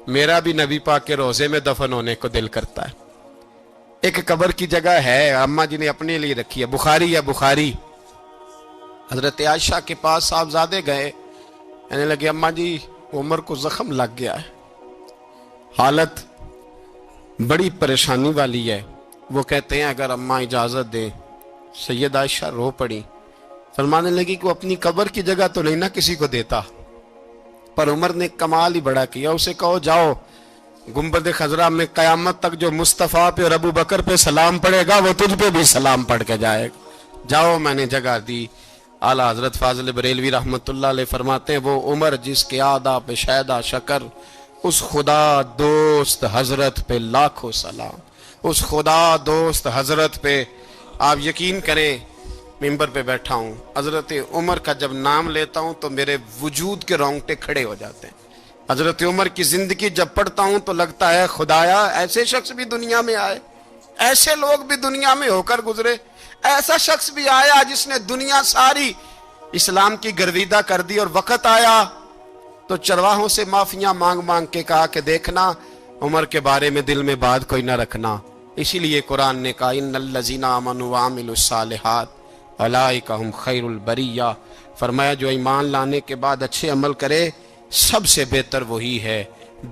میرا بھی نبی پاک کے روزے میں دفن ہونے کو دل کرتا ہے۔ ایک قبر کی جگہ ہے اماں جی نے اپنے لیے رکھی ہے، بخاری ہے بخاری۔ حضرت عائشہ کے پاس صاحبزادے گئے، کہنے لگے اماں جی عمر کو زخم لگ گیا ہے، حالت بڑی پریشانی والی ہے۔ وہ کہتے ہیں اگر اماں اجازت دیں۔ سید عائشہ رو پڑی، فرمانے لگی کہ وہ اپنی قبر کی جگہ تو نہیں نہ کسی کو دیتا، پر عمر نے کمال ہی بڑا کیا، اسے کہو جاؤ گنبد خضرا میں قیامت تک جو مصطفیٰ پہ اور ابو بکر پہ سلام پڑے گا وہ تجھ پہ بھی سلام پڑھ کے جائے گا، جاؤ میں نے جگہ دی۔ اعلیٰ حضرت فاضل بریلوی رحمت اللہ علیہ فرماتے ہیں وہ عمر جس کے آدھا پہ شیدہ شکر، اس خدا دوست حضرت پہ لاکھوں سلام، اس خدا دوست حضرت پہ۔ آپ یقین کریں ممبر پہ بیٹھا ہوں، حضرت عمر کا جب نام لیتا ہوں تو میرے وجود کے رونگٹے کھڑے ہو جاتے ہیں۔ حضرت عمر کی زندگی جب پڑھتا ہوں تو لگتا ہے خدایا ایسے شخص بھی دنیا میں آئے، ایسے لوگ بھی دنیا میں ہو کر گزرے، ایسا شخص بھی آیا جس نے دنیا ساری اسلام کی گرویدہ کر دی، اور وقت آیا تو چرواہوں سے معافیاں مانگ مانگ کے کہا کہ دیکھنا عمر کے بارے میں دل میں بات کوئی نہ رکھنا۔ اسی لیے قرآن نے کہا ان الذین آمنوا وعملوا الصالحات اولئک ھم خیر البریہ، فرمایا جو ایمان لانے کے بعد اچھے عمل کرے سب سے بہتر وہی ہے۔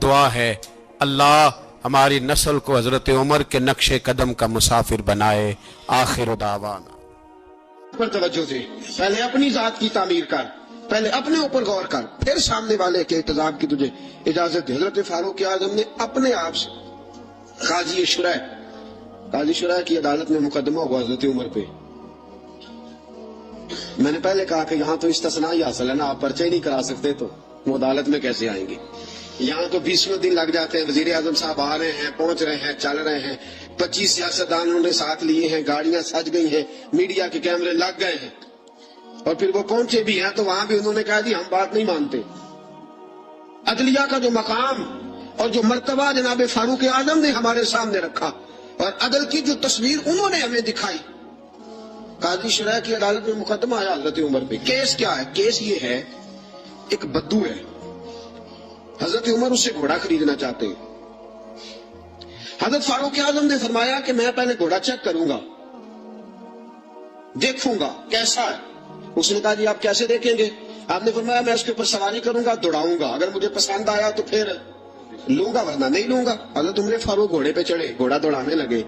دعا ہے اللہ ہماری نسل کو حضرت عمر کے نقش قدم کا مسافر بنائے۔ آخر دعوانا پر توجہ دے، پہلے اپنی ذات کی تعمیر کر، پہلے اپنے اوپر غور کر، پھر سامنے والے کے احتجاج کی تجھے اجازت دے۔ حضرت فاروق اعظم نے اپنے آپ سے قاضی شرح کی عدالت میں مقدمہ ہوا حضرت عمر پہ۔ میں نے پہلے کہا کہ یہاں تو استثناء ہی حاصل ہے نا، آپ پرچہ ہی نہیں کرا سکتے تو وہ عدالت میں کیسے آئیں گے؟ یہاں تو 20 دن لگ جاتے ہیں، وزیر اعظم صاحب آ رہے ہیں، پہنچ رہے ہیں، چل رہے ہیں، 25 سیاستدان انہوں نے ساتھ لیے ہیں، گاڑیاں سج گئی ہیں، میڈیا کے کیمرے لگ گئے ہیں، اور پھر وہ پہنچے بھی ہیں تو وہاں بھی انہوں نے کہا جی ہم بات نہیں مانتے۔ عدلیہ کا جو مقام اور جو مرتبہ جناب فاروق اعظم نے ہمارے سامنے رکھا اور عدل کی جو تصویر انہوں نے ہمیں دکھائی، قاضی شرح کی عدالت میں مقدمہ آیا حضرت عمر پہ۔ کیس کیا ہے؟ کیس یہ ہے ایک بدو ہے، حضرت عمر اس سے گھوڑا خریدنا چاہتے ہیں۔ حضرت فاروق اعظم نے فرمایا کہ میں پہلے گھوڑا چیک کروں گا، دیکھوں گا کیسا ہے۔ اس نے کہا جی آپ کیسے دیکھیں گے؟ آپ نے فرمایا میں اس کے اوپر سواری کروں گا، دوڑاؤں گا، اگر مجھے پسند آیا تو پھر لوں گا ورنہ نہیں لوں گا۔ حضرت عمر فاروق گھوڑے پہ چڑھے، گھوڑا دوڑانے لگے،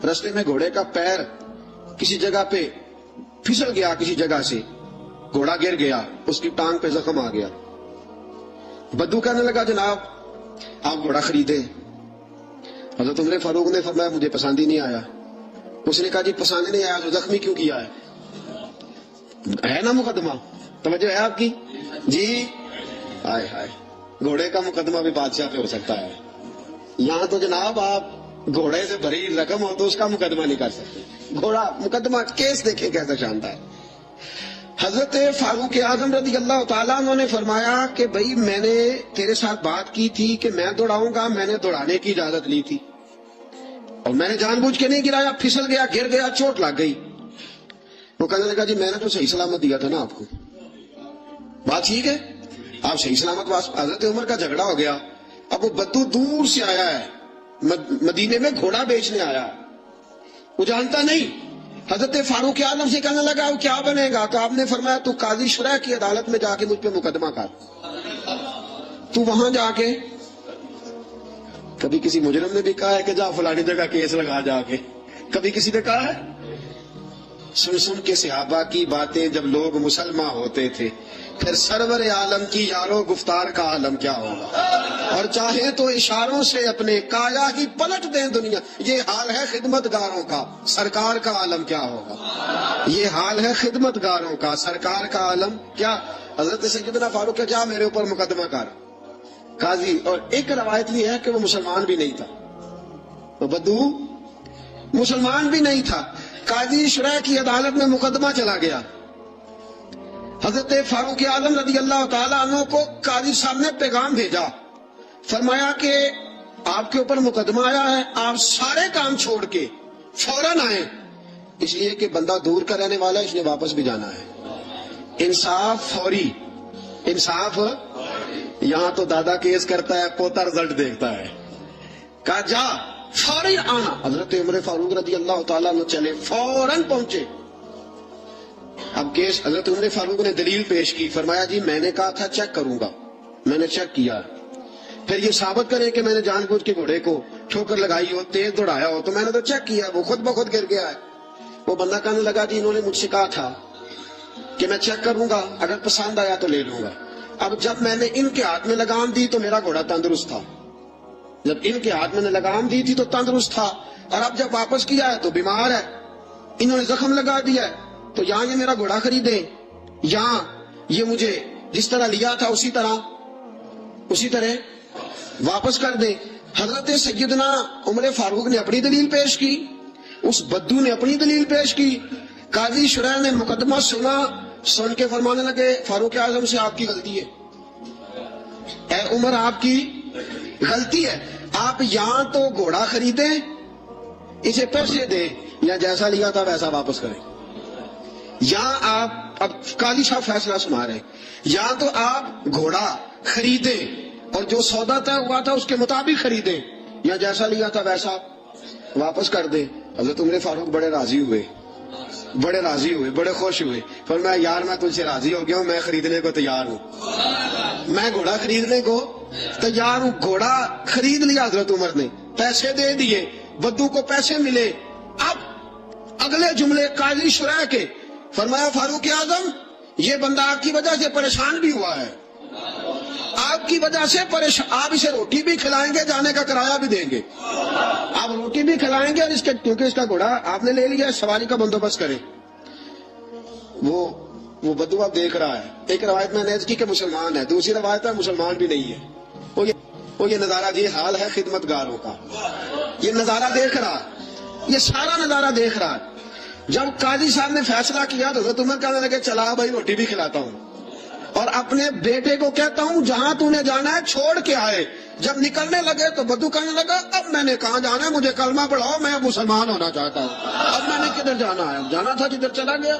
رستے میں گھوڑے کا پیر کسی جگہ پہ پھسل گیا، کسی جگہ سے گھوڑا گر گیا، اس کی ٹانگ پہ زخم آ گیا۔ بدو کہنے لگا جناب آپ گھوڑا خریدے۔ حضرت عمر فاروق نے فرمایا مجھے پسند ہی نہیں آیا۔ اس نے کہا جی پسند نہیں آیا تو زخمی کیوں کیا ہے نا مقدمہ؟ توجہ ہے آپ کی جی؟ ہائے ہائے، گھوڑے کا مقدمہ بھی بادشاہ پہ ہو سکتا ہے، یہاں تو جناب آپ گھوڑے سے بھری رقم ہو تو اس کا مقدمہ نہیں کر سکتے۔ گھوڑا مقدمہ کیس دیکھیں کیسا شاندار۔ حضرت فاروق اعظم رضی اللہ تعالیٰ عنہ نے فرمایا کہ بھائی میں نے تیرے ساتھ بات کی تھی کہ میں دوڑاؤں گا، میں نے دوڑانے کی اجازت لی تھی اور میں نے جان بوجھ کے نہیں گرایا، پھسل گیا، گر گیا، چوٹ لگ گئی۔ وہ کہنے لگا جی میں نے تو صحیح سلامت دیا تھا نا آپ کو، بات ٹھیک ہے، آپ صحیح سلامت۔ حضرت عمر کا جھگڑا ہو گیا، اب وہ بدو دور سے آیا ہے، مدینے میں گھوڑا بیچنے آیا، وہ جانتا نہیں۔ حضرت فاروق اعظم سے کہنے لگا کیا بنے گا؟ تو آپ نے فرمایا تو قاضی شرح کی عدالت میں جا کے مجھ پہ مقدمہ کر، تو وہاں جا کے کبھی کسی مجرم نے بھی کہا ہے کہ جا فلانی جگہ کیس لگا جا کے، کبھی کسی نے کہا ہے؟ سن سن کے صحابہ کی باتیں جب لوگ مسلمان ہوتے تھے پھر سرور عالم کی یارو گفتار کا عالم کیا ہوگا؟ اور چاہے تو اشاروں سے اپنے کایا ہی پلٹ دیں دنیا. یہ حال ہے خدمتگاروں کا، سرکار کا عالم کیا ہوگا؟ یہ حال ہے خدمتگاروں کا، سرکار کا عالم کیا؟ حضرت سیدنا فاروق کا کیا میرے اوپر مقدمہ کر قاضی. اور ایک روایت بھی ہے کہ وہ مسلمان بھی نہیں تھا، وہ بدو مسلمان بھی نہیں تھا. قاضی شرح کی عدالت میں مقدمہ چلا گیا. حضرت فاروق اعظم رضی اللہ تعالیٰ عنہ کو قاضی صاحب نے پیغام بھیجا، فرمایا کہ آپ کے اوپر مقدمہ آیا ہے، آپ سارے کام چھوڑ کے فوراً آئیں، اس لیے کہ بندہ دور کا رہنے والا ہے، اس نے واپس بھی جانا ہے. انصاف فوری، انصاف. یہاں تو دادا کیس کرتا ہے، پوتا رزلٹ دیکھتا ہے. کہا جا فوری آنا. حضرت عمر فاروق رضی اللہ تعالیٰ عنہ چلے، فوراً پہنچے. اب کیس حضرت عمر فاروق نے دلیل پیش کی، فرمایا جی میں نے کہا تھا چیک کروں گا، میں نے چیک کیا. پھر یہ ثابت کرے کہ میں نے جان بوجھ کے گھوڑے کو ٹھوکر لگائی ہو، تیز دوڑایا ہو، تو میں نے تو چیک کیا، وہ خود بخود گر گیا ہے. وہ بندہ کہنے لگا جی انہوں نے مجھ سے کہا تھا کہ میں چیک کروں گا، اگر پسند آیا تو لے لوں گا. اب جب میں نے ان کے ہاتھ میں لگام دی تو میرا گھوڑا تندرست تھا، جب ان کے ہاتھ میں نے لگام دی تھی تو تندرست تھا، اور اب جب واپس کیا ہے تو بیمار ہے، انہوں نے زخم لگا دیا ہے. تو یہاں یہ میرا گھوڑا خریدے، یہاں یہ مجھے جس طرح لیا تھا اسی طرح واپس کر دیں. حضرت سیدنا عمر فاروق نے اپنی دلیل پیش کی، اس بدو نے اپنی دلیل پیش کی. قاضی شرح نے مقدمہ سن کے فرمانے لگے فاروق اعظم سے آپ کی غلطی ہے، اے عمر آپ کی غلطی ہے، آپ یہاں تو گھوڑا خریدیں، اسے پیسے دیں، یا جیسا لیا تھا ویسا واپس کریں. یہاں آپ اب قاضی صاحب فیصلہ سنا رہے، یہاں تو آپ گھوڑا خریدیں اور جو سودا طے ہوا تھا اس کے مطابق خریدیں، یا جیسا لیا تھا ویسا واپس کر دیں. حضرت عمر فاروق بڑے راضی ہوئے، بڑے خوش ہوئے. فرمایا یار میں تجھ سے راضی ہو گیا ہوں، میں خریدنے کو تیار ہوں، میں گھوڑا خریدنے کو تیار ہوں. گھوڑا خرید لیا حضرت عمر نے، پیسے دے دیے، بدو کو پیسے ملے. اب اگلے جملے قاضی شرح کے، فرمایا فاروق اعظم یہ بندہ آپ کی وجہ سے پریشان بھی ہوا ہے، آپ کی وجہ سے پریشان، آپ اسے روٹی بھی کھلائیں گے، جانے کا کرایہ بھی دیں گے، آپ روٹی بھی کھلائیں گے، اور اس کے کیونکہ اس کا گھوڑا آپ نے لے لیا، سواری کا بندوبست کریں. وہ بدو آپ دیکھ رہا ہے. ایک روایت میں نے کی کہ مسلمان ہے، دوسری روایت ہے مسلمان بھی نہیں ہے. وہ یہ نظارہ، یہ حال ہے خدمتگاروں کا، یہ نظارہ دیکھ رہا، یہ سارا نظارہ دیکھ رہا. جب قاضی صاحب نے فیصلہ کیا تو حضرت عمر کہنے لگے چلا بھائی روٹی بھی کھلاتا ہوں، اور اپنے بیٹے کو کہتا ہوں جہاں تو نے جانا ہے چھوڑ کے آئے. جب نکلنے لگے تو بدو کہنے لگا اب میں نے کہاں جانا ہے، مجھے کلمہ پڑھاؤ، میں اب مسلمان ہونا چاہتا ہوں، اب میں نے کدھر جانا ہے، جانا تھا جدھر چلا گیا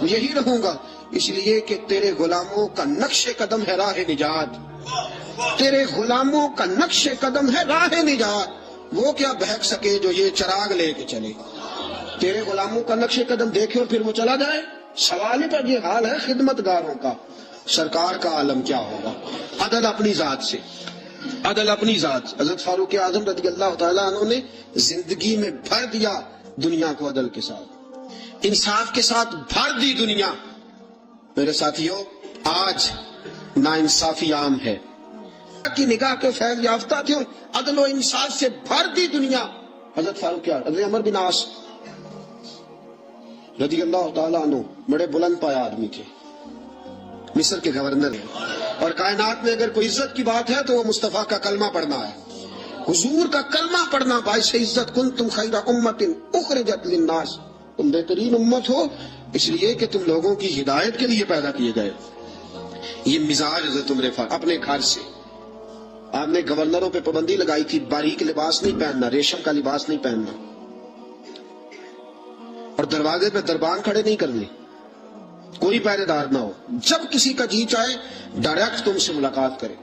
یہی رہوں گا. اس لیے کہ تیرے غلاموں کا نقش قدم ہے راہ نجات، تیرے غلاموں کا نقش قدم ہے راہ نجات. وہ کیا بہک سکے جو یہ چراغ لے کے چلے، تیرے غلاموں کا نقش قدم دیکھے اور پھر وہ چلا جائے. سوال ہی پر یہ حال ہے خدمتگاروں کا، سرکار کا عالم کیا ہوگا. عدل اپنی ذات سے، عدل اپنی ذات. حضرت فاروق اعظم رضی اللہ تعالیٰ عنہ نے زندگی میں بھر دیا دنیا کو عدل کے ساتھ، انصاف کے ساتھ بھر دی دنیا. میرے ساتھیوں آج ناانصافی عام ہے، کی نگاہ کے فیض یافتہ تھے، عدل و انصاف سے بھر دی دنیا. حضرت فاروق حضرت عمر بن عاص رضی اللہ تعالیٰ عنہ بڑے بلند پایا آدمی تھے، مصر کے گورنر ہیں، اور کائنات میں اگر کوئی عزت کی بات ہے تو وہ مصطفیٰ کا کلمہ پڑھنا ہے، حضور کا کلمہ پڑھنا باعث عزت. کنتم خیر امت اخرجت للناس، تم بہترین امت ہو اس لیے کہ تم لوگوں کی ہدایت کے لیے پیدا کیے گئے. یہ مزاج حضرت عمر فاروق اپنے گھر سے. آپ نے گورنروں پہ پابندی لگائی تھی باریک لباس نہیں پہننا، ریشم کا لباس نہیں پہننا، اور دروازے پہ دربان کھڑے نہیں کرنے، کوئی پہرے دار نہ ہو، جب کسی کا جی چاہے ڈائریکٹ تم سے ملاقات کرے.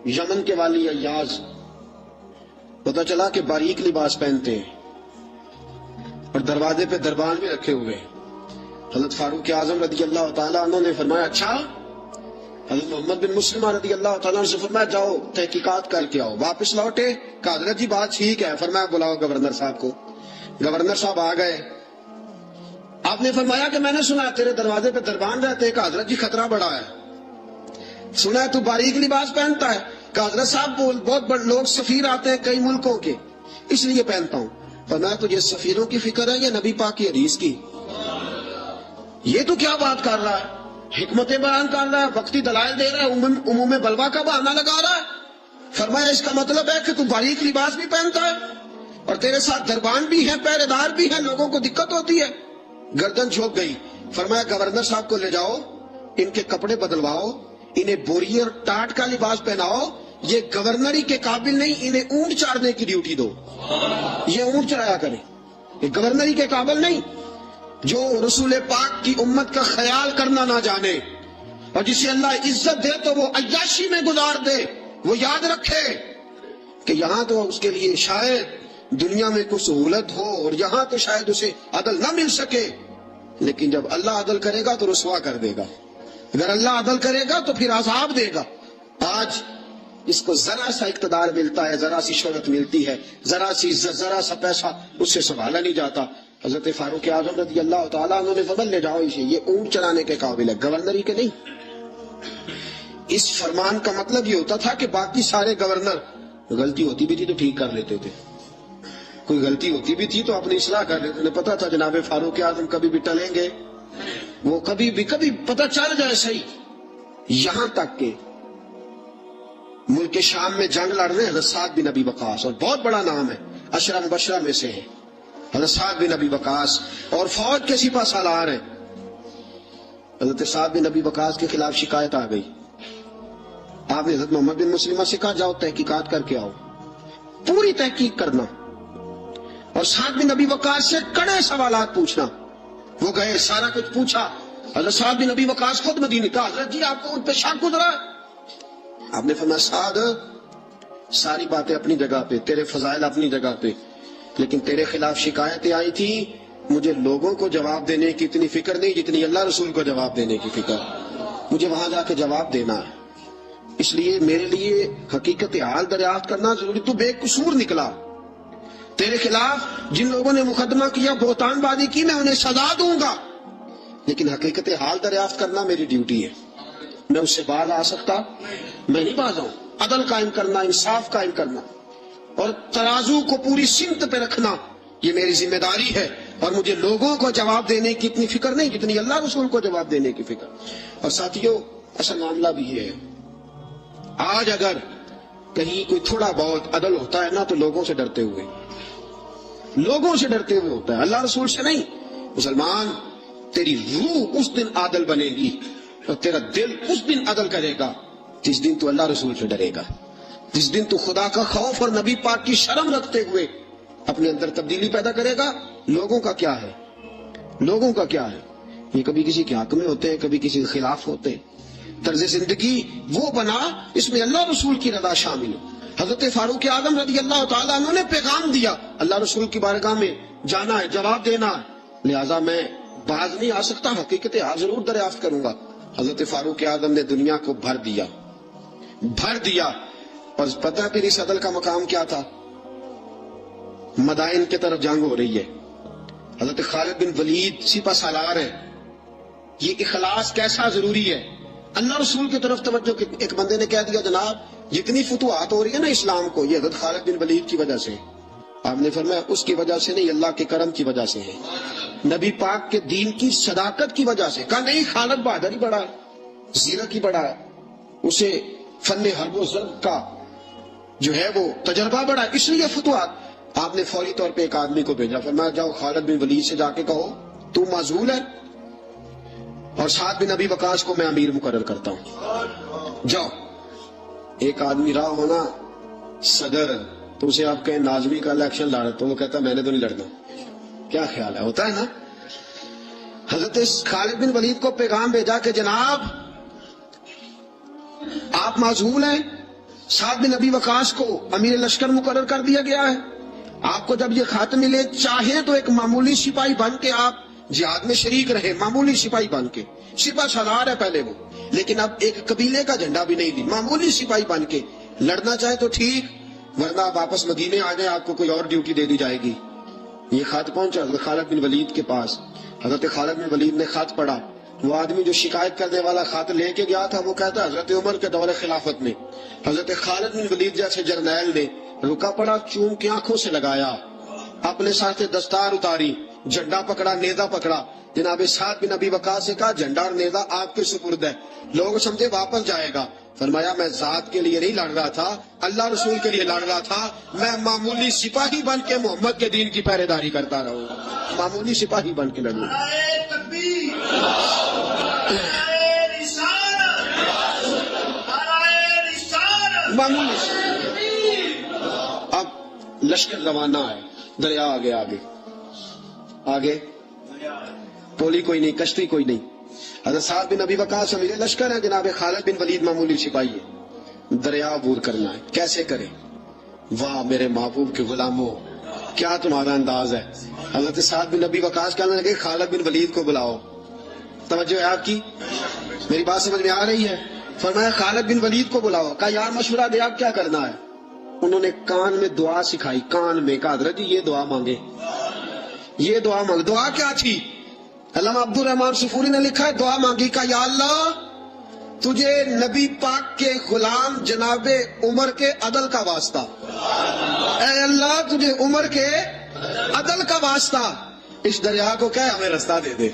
یمن کے والی ایاز پتہ چلا کہ باریک لباس پہنتے ہیں اور دروازے پہ دربان بھی رکھے ہوئے ہیں. حضرت فاروق اعظم رضی اللہ تعالیٰ عنہ نے فرمایا اچھا. حضرت محمد بن مسلمہ رضی اللہ تعالیٰ عنہ سے فرمایا جاؤ تحقیقات کر کے آؤ. واپس لوٹے، کہا حضرت جی بات ٹھیک ہے، فرمایا بلاؤ گورنر صاحب کو. گورنر صاحب آ گئے. آپ نے فرمایا کہ میں نے سنا تیرے دروازے پہ دربان رہتے کہ حضرت جی خطرہ بڑا ہے، سنا ہے تو باریک لباس پہنتا ہے کہ حضرت صاحب بہت بڑے لوگ سفیر آتے ہیں کئی ملکوں کے، اس لیے پہنتا ہوں۔ فرمایا تجھے سفیروں کی فکر ہے یا نبی پاک کی حدیث کی؟ یہ تو کیا بات کر رہا ہے، حکمتیں بیان کر رہا ہے، وقتی دلائل دے رہا ہے، عموم بلوا کا بہانہ لگا رہا ہے۔ فرمایا اس کا مطلب ہے کہ تو باریک لباس بھی پہنتا ہے اور تیرے ساتھ دربان بھی ہے، پہرے دار بھی ہے، لوگوں کو دقت ہوتی ہے۔ گردن جھک گئی۔ فرمایا گورنر صاحب کو لے جاؤ، ان کے کپڑے بدلواؤ، انہیں بوری اور ٹاٹ کا لباس پہناؤ، یہ گورنری کے قابل نہیں، انہیں اونٹ چارنے کی ڈیوٹی دو، یہ اونٹ چرایا کریں، یہ گورنری کے قابل نہیں۔ جو رسول پاک کی امت کا خیال کرنا نہ جانے اور جسے اللہ عزت دے تو وہ عیاشی میں گزار دے، وہ یاد رکھے کہ یہاں تو اس کے لیے شاید دنیا میں کچھ سہولت ہو اور یہاں تو شاید اسے عدل نہ مل سکے، لیکن جب اللہ عدل کرے گا تو رسوا کر دے گا، اگر اللہ عدل کرے گا تو پھر عذاب دے گا۔ آج اس کو ذرا سا اقتدار ملتا ہے، ذرا سی شہرت ملتی ہے، ذرا سی عزت، ذرا سا پیسہ، اس سے سنبھالا نہیں جاتا۔ حضرت فاروق اعظم رضی اللہ تعالیٰ عنہ نے فضل لے جاؤ اسے، یہ اونٹ چلانے کے قابل ہے، گورنری کے نہیں۔ اس فرمان کا مطلب یہ ہوتا تھا کہ باقی سارے گورنر غلطی ہوتی بھی تھی تو ٹھیک کر لیتے تھے، کوئی غلطی ہوتی بھی تھی تو اپنی اصلاح کر لیتے، انہیں پتا تھا جناب فاروق اعظم کبھی بھی ٹلیں گے، وہ کبھی پتا چل جائے صحیح۔ یہاں تک کہ ملک شام میں جنگ لڑ رہے ہیں حضرت سعد بن ابی وقاص، اور بہت بڑا نام ہے، عشرہ مبشرہ میں سے ہے حضرت سعد بن ابی وقاص، اور فوج کے سپہ سالار ہیں۔ حضرت سعد بن ابی وقاص کے خلاف شکایت آ گئی، آپ نے حضرت محمد بن مسلمہ سے کہا جاؤ تحقیقات کر کے آؤ، پوری تحقیق کرنا اور سعد بن ابی وقاص سے کڑے سوالات پوچھنا۔ وہ گئے، سارا کچھ پوچھا۔ حضرت سعد بن ابی وقاص خود مدینے کا، حضرت جی آپ کو ان پہ شک گزرا؟ آپ نے فرمایا سعد ساری باتیں اپنی جگہ پہ، تیرے فضائل اپنی جگہ پہ، لیکن تیرے خلاف شکایتیں آئی تھی، مجھے لوگوں کو جواب دینے کی اتنی فکر نہیں جتنی اللہ رسول کو جواب دینے کی فکر، مجھے وہاں جا کے جواب دینا ہے، اس لیے میرے لیے حقیقت حال دریافت کرنا ضروری۔ تو بے قصور نکلا، تیرے خلاف جن لوگوں نے مقدمہ کیا، بہتان بازی کی، میں انہیں سزا دوں گا، لیکن حقیقت حال دریافت کرنا میری ڈیوٹی ہے، میں اس سے باز آ سکتا؟ میں نہیں باز آؤں۔ عدل قائم کرنا، انصاف قائم کرنا اور ترازو کو پوری سمت پہ رکھنا، یہ میری ذمہ داری ہے، اور مجھے لوگوں کو جواب دینے کی اتنی فکر نہیں جتنی اللہ رسول کو جواب دینے کی فکر۔ اور ساتھیوں اصل معاملہ بھی یہ ہے، آج اگر کہیں کوئی تھوڑا بہت عدل ہوتا ہے نا تو لوگوں سے ڈرتے ہوئے ہوتا ہے، اللہ رسول سے نہیں۔ مسلمان تیری روح اس دن عادل بنے گی اور تیرا دل اس دن عدل کرے گا جس دن تو اللہ رسول سے ڈرے گا، جس دن تو خدا کا خوف اور نبی پاک کی شرم رکھتے ہوئے اپنے اندر تبدیلی پیدا کرے گا۔ لوگوں کا کیا ہے، لوگوں کا کیا ہے، یہ کبھی کسی کے حق میں ہوتے ہیں، کبھی کسی کے خلاف ہوتے ہیں۔ طرز زندگی وہ بنا اس میں اللہ رسول کی رضا شامل ہو۔ حضرت فاروق اعظم رضی اللہ تعالیٰ عنہ نے پیغام دیا، اللہ رسول کی بارگاہ میں جانا ہے، جواب دینا ہے، لہذا میں باز نہیں آ سکتا، حقیقت حال ضرور دریافت کروں گا۔ حضرت فاروق اعظم نے دنیا کو بھر دیا، اور پتہ پھر اس عدل کا مقام کیا تھا؟ مدائن کی طرف جنگ ہو رہی ہے، حضرت خالد بن ولید سپہ سالار ہے، یہ اخلاص کیسا ضروری ہے، اللہ رسول کی طرف توجہ۔ ایک بندے نے کہہ دیا جناب جتنی فتوحات ہو رہی ہے نا اسلام کو، یہ حضرت خالد بن ولید کی وجہ سے۔ آپ نے فرمایا اس کی وجہ سے نہیں، اللہ کے کرم کی وجہ سے ہے، نبی پاک کے دین کی صداقت کی وجہ سے۔ کہا نہیں، خالد بہادر ہی بڑا ہے، زیرت ہی بڑا ہے، اسے فن حرب و ضرب کا جو ہے وہ تجربہ بڑا ہے، اس لیے فتوحات۔ آپ نے فوری طور پہ ایک آدمی کو بھیجا، فرمایا جاؤ خالد بن ولید سے جا کے کہو تو معزول ہے اور سعد بن ابی وقاص کو میں امیر مقرر کرتا ہوں، جاؤ۔ ایک آدمی رہا ہونا صدر، تو اسے آپ کہیں ناظمی کا الیکشن لڑ، تو وہ کہتا میں نے تو نہیں لڑنا، کیا خیال ہے، ہوتا ہے نا۔ حضرت خالد بن ولید کو پیغام بھیجا کہ جناب آپ معزول ہیں، سعد بن ابی وقاص کو امیر لشکر مقرر کر دیا گیا ہے، آپ کو جب یہ خط ملے چاہے تو ایک معمولی سپاہی بن کے آپ جہاد میں شریک رہے، معمولی سپاہی بن کے، سپہ سالار ہے پہلے وہ، لیکن اب ایک قبیلے کا جھنڈا بھی نہیں دی، معمولی سپاہی بن کے لڑنا چاہے تو ٹھیک، ورنہ آپ واپس مدینے آ جائیں، آپ کو کوئی اور ڈیوٹی دے دی جائے گی۔ یہ خط پہنچا حضرت خالد بن ولید کے پاس. حضرت خالد بن ولید نے خط پڑھا. وہ آدمی جو شکایت کرنے والا خط لے کے گیا تھا وہ کہتا ہے حضرت عمر کے دور خلافت میں حضرت خالد بن ولید جیسے جرنیل نے رکا پڑا، چوم کی آنکھوں سے لگایا، اپنے ساتھ دستار اتاری، جھنڈا پکڑا، نیزہ پکڑا. جناب سعد بن ابی وقاص سے کہا جھنڈا اور نیزہ آپ کے سپرد ہے. لوگ سمجھے واپس جائے گا. فرمایا میں ذات کے لیے نہیں لڑ رہا تھا، اللہ رسول کے لیے لڑ رہا تھا. میں معمولی سپاہی بن کے محمد کے دین کی پہرے داری کرتا رہوں، معمولی سپاہی بن کے لڑوں. معمولی. اب لشکر روانہ ہے، دریا آگے آگے آگے، پولی کوئی نہیں، کشتی کوئی نہیں. حضرت سعد بن ابی وقاص سمجھے لشکر ہے، جناب خالد بن ولید معمولی سپاہی ہے. دریا عبور کرنا ہے، کیسے کرے؟ واہ میرے محبوب کے غلاموں، کیا تمہارا انداز ہے. حضرت سعد بن ابی وقاص کہنے لگے خالد بن ولید کو بلاؤ. توجہ ہے آپ کی؟ میری بات سمجھ میں آ رہی ہے؟ فرمایا خالد بن ولید کو بلاؤ. کہا یار مشورہ دے آپ کیا کرنا ہے. انہوں نے کان میں دعا سکھائی، کان میں. کہا حضرت جی یہ دعا مانگے، یہ دعا مانگ. دعا کیا تھی؟ علامہ عبد الرحمان سفوری نے لکھا ہے دعا مانگی. کہا یا اللہ تجھے نبی پاک کے غلام جناب عمر کے عدل کا واسطہ، اے اللہ تجھے عمر کے عدل کا واسطہ، اس دریا کو کہہ ہمیں رستہ دے دے،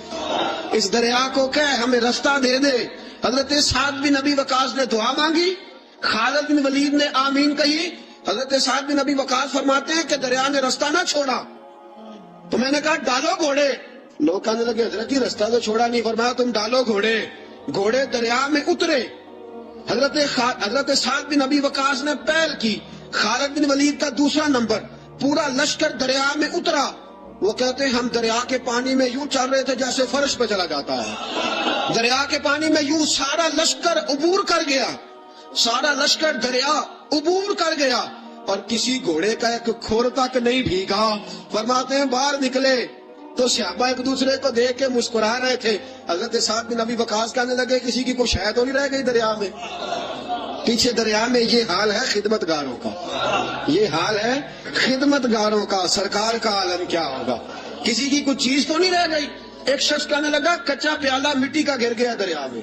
اس دریا کو کہہ ہمیں رستہ دے دے. حضرت سعد بن ابی وقاص نے دعا مانگی، خالد بن ولید نے آمین کہی. حضرت سعد بن ابی وقاص فرماتے ہیں کہ دریا نے رستہ نہ چھوڑا تو میں نے کہا ڈالو گھوڑے. لوگ کہنے لگے حضرت جی رستہ تو چھوڑا نہیں. فرمایا تم ڈالو گھوڑے. گھوڑے دریا میں اترے. حضرت سعد بن ابی وقاص نے پہل کی، خالد بن ولید کا دوسرا نمبر. پورا لشکر دریا میں اترا. وہ کہتے ہیں ہم دریا کے پانی میں یوں چل رہے تھے جیسے فرش پہ چلا جاتا ہے. دریا کے پانی میں یوں سارا لشکر عبور کر گیا، سارا لشکر دریا عبور کر گیا اور کسی گھوڑے کا ایک کھور تک نہیں بھیگا. فرماتے ہیں باہر نکلے تو صحابہ ایک دوسرے کو دیکھ کے مسکرا رہے تھے. حضرت سعد بن ابی وقاص کہنے لگے کسی کی کوئی شے تو نہیں رہ گئی دریا میں. پیچھے دریا میں یہ حال ہے خدمت گاروں کا، یہ حال ہے خدمت گاروں کا. سرکار کا عالم کیا ہوگا؟ کسی کی کوئی چیز تو نہیں رہ گئی. ایک شخص کہنے لگا کچا پیالہ مٹی کا گر گیا دریا میں،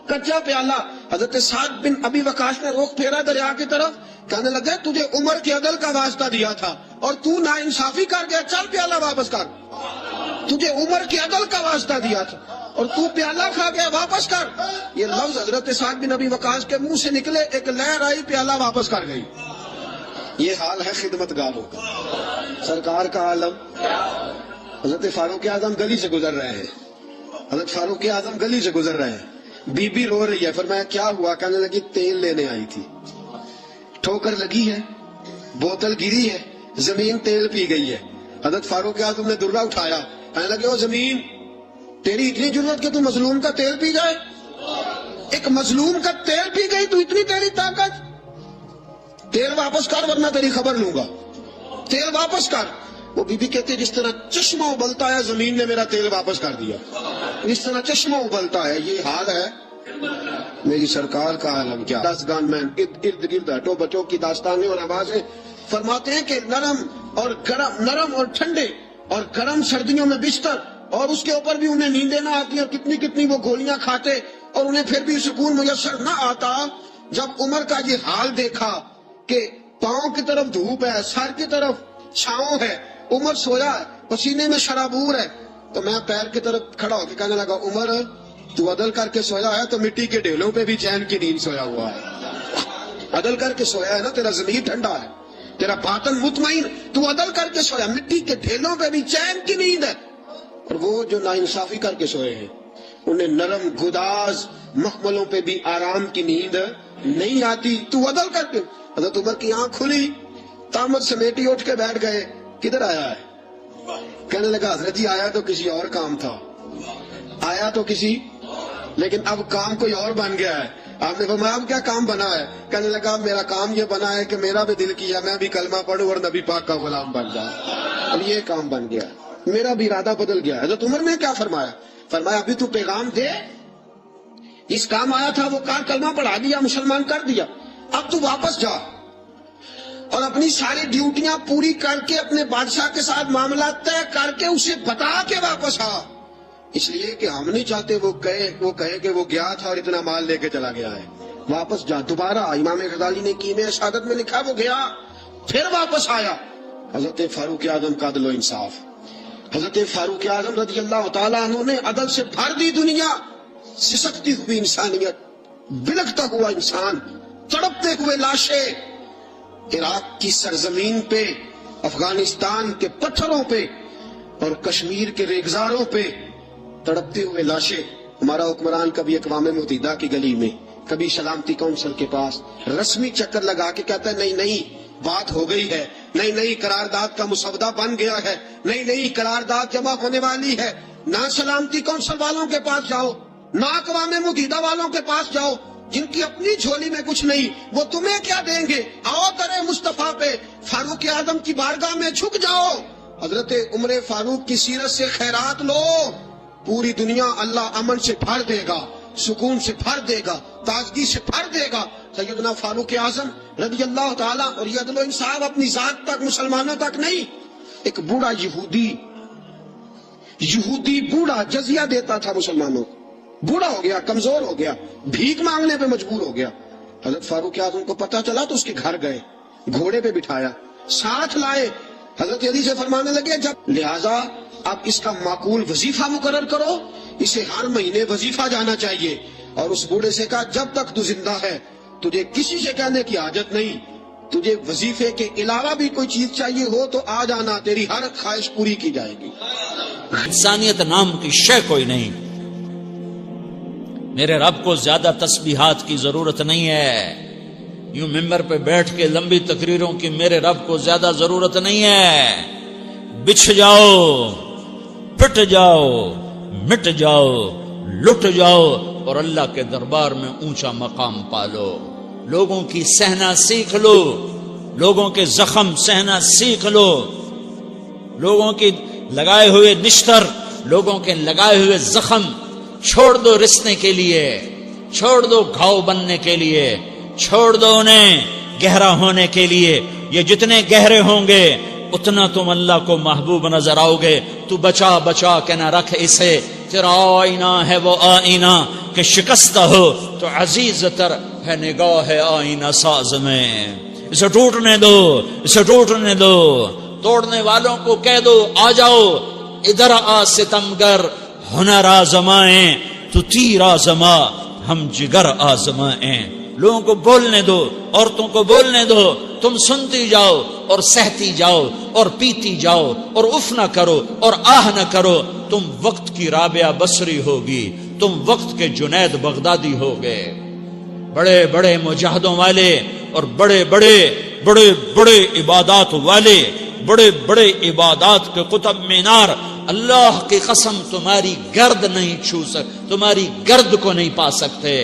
کچا پیالہ. حضرت سعد بن ابی وقاص نے رخ پھیرا دریا کی طرف. کہنے لگا تجھے عمر کے عدل کا واسطہ دیا تھا اور تو ناانصافی کر گیا، چل پیالہ واپس کر. تجھے عمر کے عدل کا واسطہ دیا تھا اور تو پیالہ کھا گیا، واپس کر. یہ لفظ حضرت سعد بن ابی وقاص کے منہ سے نکلے، ایک لہر آئی، پیالہ واپس کر گئی. یہ حال ہے خدمت گاروں کا. سرکار کا عالم. حضرت فاروق اعظم گلی سے گزر رہے ہیں، حضرت فاروق اعظم گلی سے گزر رہے ہیں. بی بی رو رہی ہے. فرمایا کیا ہوا؟ کہنے لگی تیل لینے آئی تھی، ٹھوکر لگی ہے، بوتل گری ہے، زمین تیل پی گئی ہے. حضرت فاروق اعظم نے درہ اٹھایا. کہنے لگے او زمین، تیری اتنی ضرورت کہ تو مظلوم کا تیل پی جائے؟ ایک مظلوم کا تیل پی گئی تو اتنی تیری طاقت؟ تیل واپس کر ورنہ تیری خبر لوں گا، تیل واپس کر. وہ بی بی کہتے جس طرح چشمہ ابلتا ہے زمین نے میرا تیل واپس کر دیا، جس طرح چشمہ ابلتا ہے. یہ حال ہے میری سرکار کا عالم کیا. 10 گن مین ارد گرد ہٹو بچوں کی داستانیں اور آوازیں. فرماتے ہیں کہ نرم اور گرم، نرم اور ٹھنڈے اور گرم سردیوں میں بستر، اور اس کے اوپر بھی انہیں نیندیں نہ آتی اور کتنی کتنی وہ گولیاں کھاتے اور انہیں پھر بھی سکون میسر نہ آتا. جب عمر کا یہ حال دیکھا کہ پاؤں کی طرف دھوپ ہے، سر کی طرف چھاؤں ہے، عمر سویا ہے، پسینے میں شرابور ہے، تو میں پیر کی طرف کھڑا ہو کے کہنے لگا عمر تو عدل کر کے سویا ہے تو مٹی کے ڈھیلوں پہ بھی چین کی نیند سویا ہوا ہے. عدل کر کے سویا ہے نا، تیرا ضمیر ٹھنڈا ہے، تیرا باطن مطمئن، تو عدل کر کے سویا، مٹی کے ڈھیلوں پہ بھی چین کی نیند ہے. اور وہ جو ناانصافی کر کے سوئے ہیں انہیں نرم گداز مخملوں پہ بھی آرام کی نیند نہیں آتی. تو عدل کر کے. حضرت عمر کی آنکھ کھلی، تامت سمیٹی اٹھ کے بیٹھ گئے. کدھر آیا ہے؟ کہنے لگا حضرت جی آیا تو کسی اور کام تھا، آیا تو کسی، لیکن اب کام کوئی اور بن گیا ہے. آپ نے فرمایا اب کیا کام بنا ہے؟ کہنے لگا میرا کام یہ بنا ہے کہ میرا بھی دل کیا میں بھی کلمہ پڑھوں اور نبی پاک کا غلام بن جاؤں. اب یہ کام بن گیا، میرا بھی ارادہ بدل گیا. حضرت عمر نے کیا فرمایا؟ فرمایا ابھی تو پیغام دے، اس کام آیا تھا وہ کار، کلمہ پڑھا دیا، مسلمان کر دیا، اب تو واپس جا اور اپنی ساری ڈیوٹیاں پوری کر کے اپنے بادشاہ کے ساتھ معاملہ طے کر کے اسے بتا کے واپس آ. اس لیے کہ ہم نہیں چاہتے وہ کہے کہ وہ گیا تھا اور اتنا مال لے کے چلا گیا ہے. واپس جا دوبارہ. امام غزالی نے کیمیا شہادت میں لکھا وہ گیا پھر واپس آیا. حضرت فاروق اعظم کا عدل و انصاف. حضرت فاروق اعظم رضی اللہ تعالیٰ عنہ نے عدل سے بھر دی دنیا. سسکتی ہوئی انسانیت, بلکتا ہوا انسان, تڑپتے ہوئے لاشیں, عراق کی سرزمین پہ, افغانستان کے پتھروں پہ اور کشمیر کے ریگزاروں پہ تڑپتے ہوئے لاشیں. ہمارا حکمران کبھی اقوام متحدہ کی گلی میں, کبھی سلامتی کونسل کے پاس رسمی چکر لگا کے کہتا ہے نہیں بات ہو گئی ہے, نہیں قرارداد کا مسودہ بن گیا ہے, نہیں قرارداد جمع ہونے والی ہے. نہ سلامتی کونسل والوں کے پاس جاؤ, نہ اقوام متحدہ والوں کے پاس جاؤ, جن کی اپنی جھولی میں کچھ نہیں, وہ تمہیں کیا دیں گے. آؤ در مصطفیٰ پہ فاروق اعظم کی بارگاہ میں جھک جاؤ, حضرت عمر فاروق کی سیرت سے خیرات لو. پوری دنیا اللہ امن سے بھر دے گا, سکون سے بھر دے گا, تازگی سے بھر دے گا. سیدنا فاروق اعظم رضی اللہ تعالیٰ, اور یہ عدل و انصاف اپنی ذات تک, مسلمانوں تک نہیں. ایک بوڑھا یہودی بوڑھا جزیہ دیتا تھا مسلمانوں کو, بوڑھا ہو گیا, کمزور ہو گیا, بھیک مانگنے پہ مجبور ہو گیا. حضرت فاروق اعظم کو پتہ چلا تو اس کے گھر گئے, گھوڑے پہ بٹھایا, ساتھ لائے. حضرت علی سے فرمانے لگے جب لہذا اب اس کا معقول وظیفہ مقرر کرو, اسے ہر مہینے وظیفہ جانا چاہیے. اور اس بوڑھے سے کہا جب تک تو زندہ ہے تجھے کسی سے کہنے کی حاجت نہیں, تجھے وظیفے کے علاوہ بھی کوئی چیز چاہیے ہو تو آ جانا, تیری ہر خواہش پوری کی جائے گی. انسانیت نام کی شے کوئی نہیں. میرے رب کو زیادہ تسبیحات کی ضرورت نہیں ہے. یوں ممبر پہ بیٹھ کے لمبی تقریروں کی میرے رب کو زیادہ ضرورت نہیں ہے. بچھ جاؤ, پٹ جاؤ, مٹ جاؤ, لٹ جاؤ اور اللہ کے دربار میں اونچا مقام پالو. لوگوں کی سہنا سیکھ لو, لوگوں کے زخم سہنا سیکھ لو, لوگوں کی لگائے ہوئے نشتر, لوگوں کے لگائے ہوئے زخم چھوڑ دو رسنے کے لیے, چھوڑ دو گھاؤ بننے کے لیے, چھوڑ دو انہیں گہرا ہونے کے لیے. یہ جتنے گہرے ہوں گے اتنا تم اللہ کو محبوب نظر آؤ گے. تو بچا کے نہ رکھ اسے, تیرا آئینہ ہے وہ آئینہ کہ شکستہ ہو تو عزیز تر ہے نگاہ آئینہ ساز میں. اسے ٹوٹنے دو, اسے ٹوٹنے دو. توڑنے والوں کو کہہ دو آ جاؤ ادھر آ ستمگر, ہنر آزمائیں تو تیر آزما, ہم جگر آزمائیں. لوگوں کو بولنے دو, عورتوں کو بولنے دو, تم سنتی جاؤ اور سہتی جاؤ اور پیتی جاؤ اور اف نہ کرو اور آہ نہ کرو. تم وقت کی رابعہ بصری ہوگی, تم وقت کے جنید بغدادی ہوگے. بڑے بڑے مجاہدوں والے اور بڑے بڑے عبادات والے, بڑے بڑے عبادات کے قطب مینار, اللہ کی قسم تمہاری گرد نہیں چھو تمہاری گرد کو نہیں پا سکتے.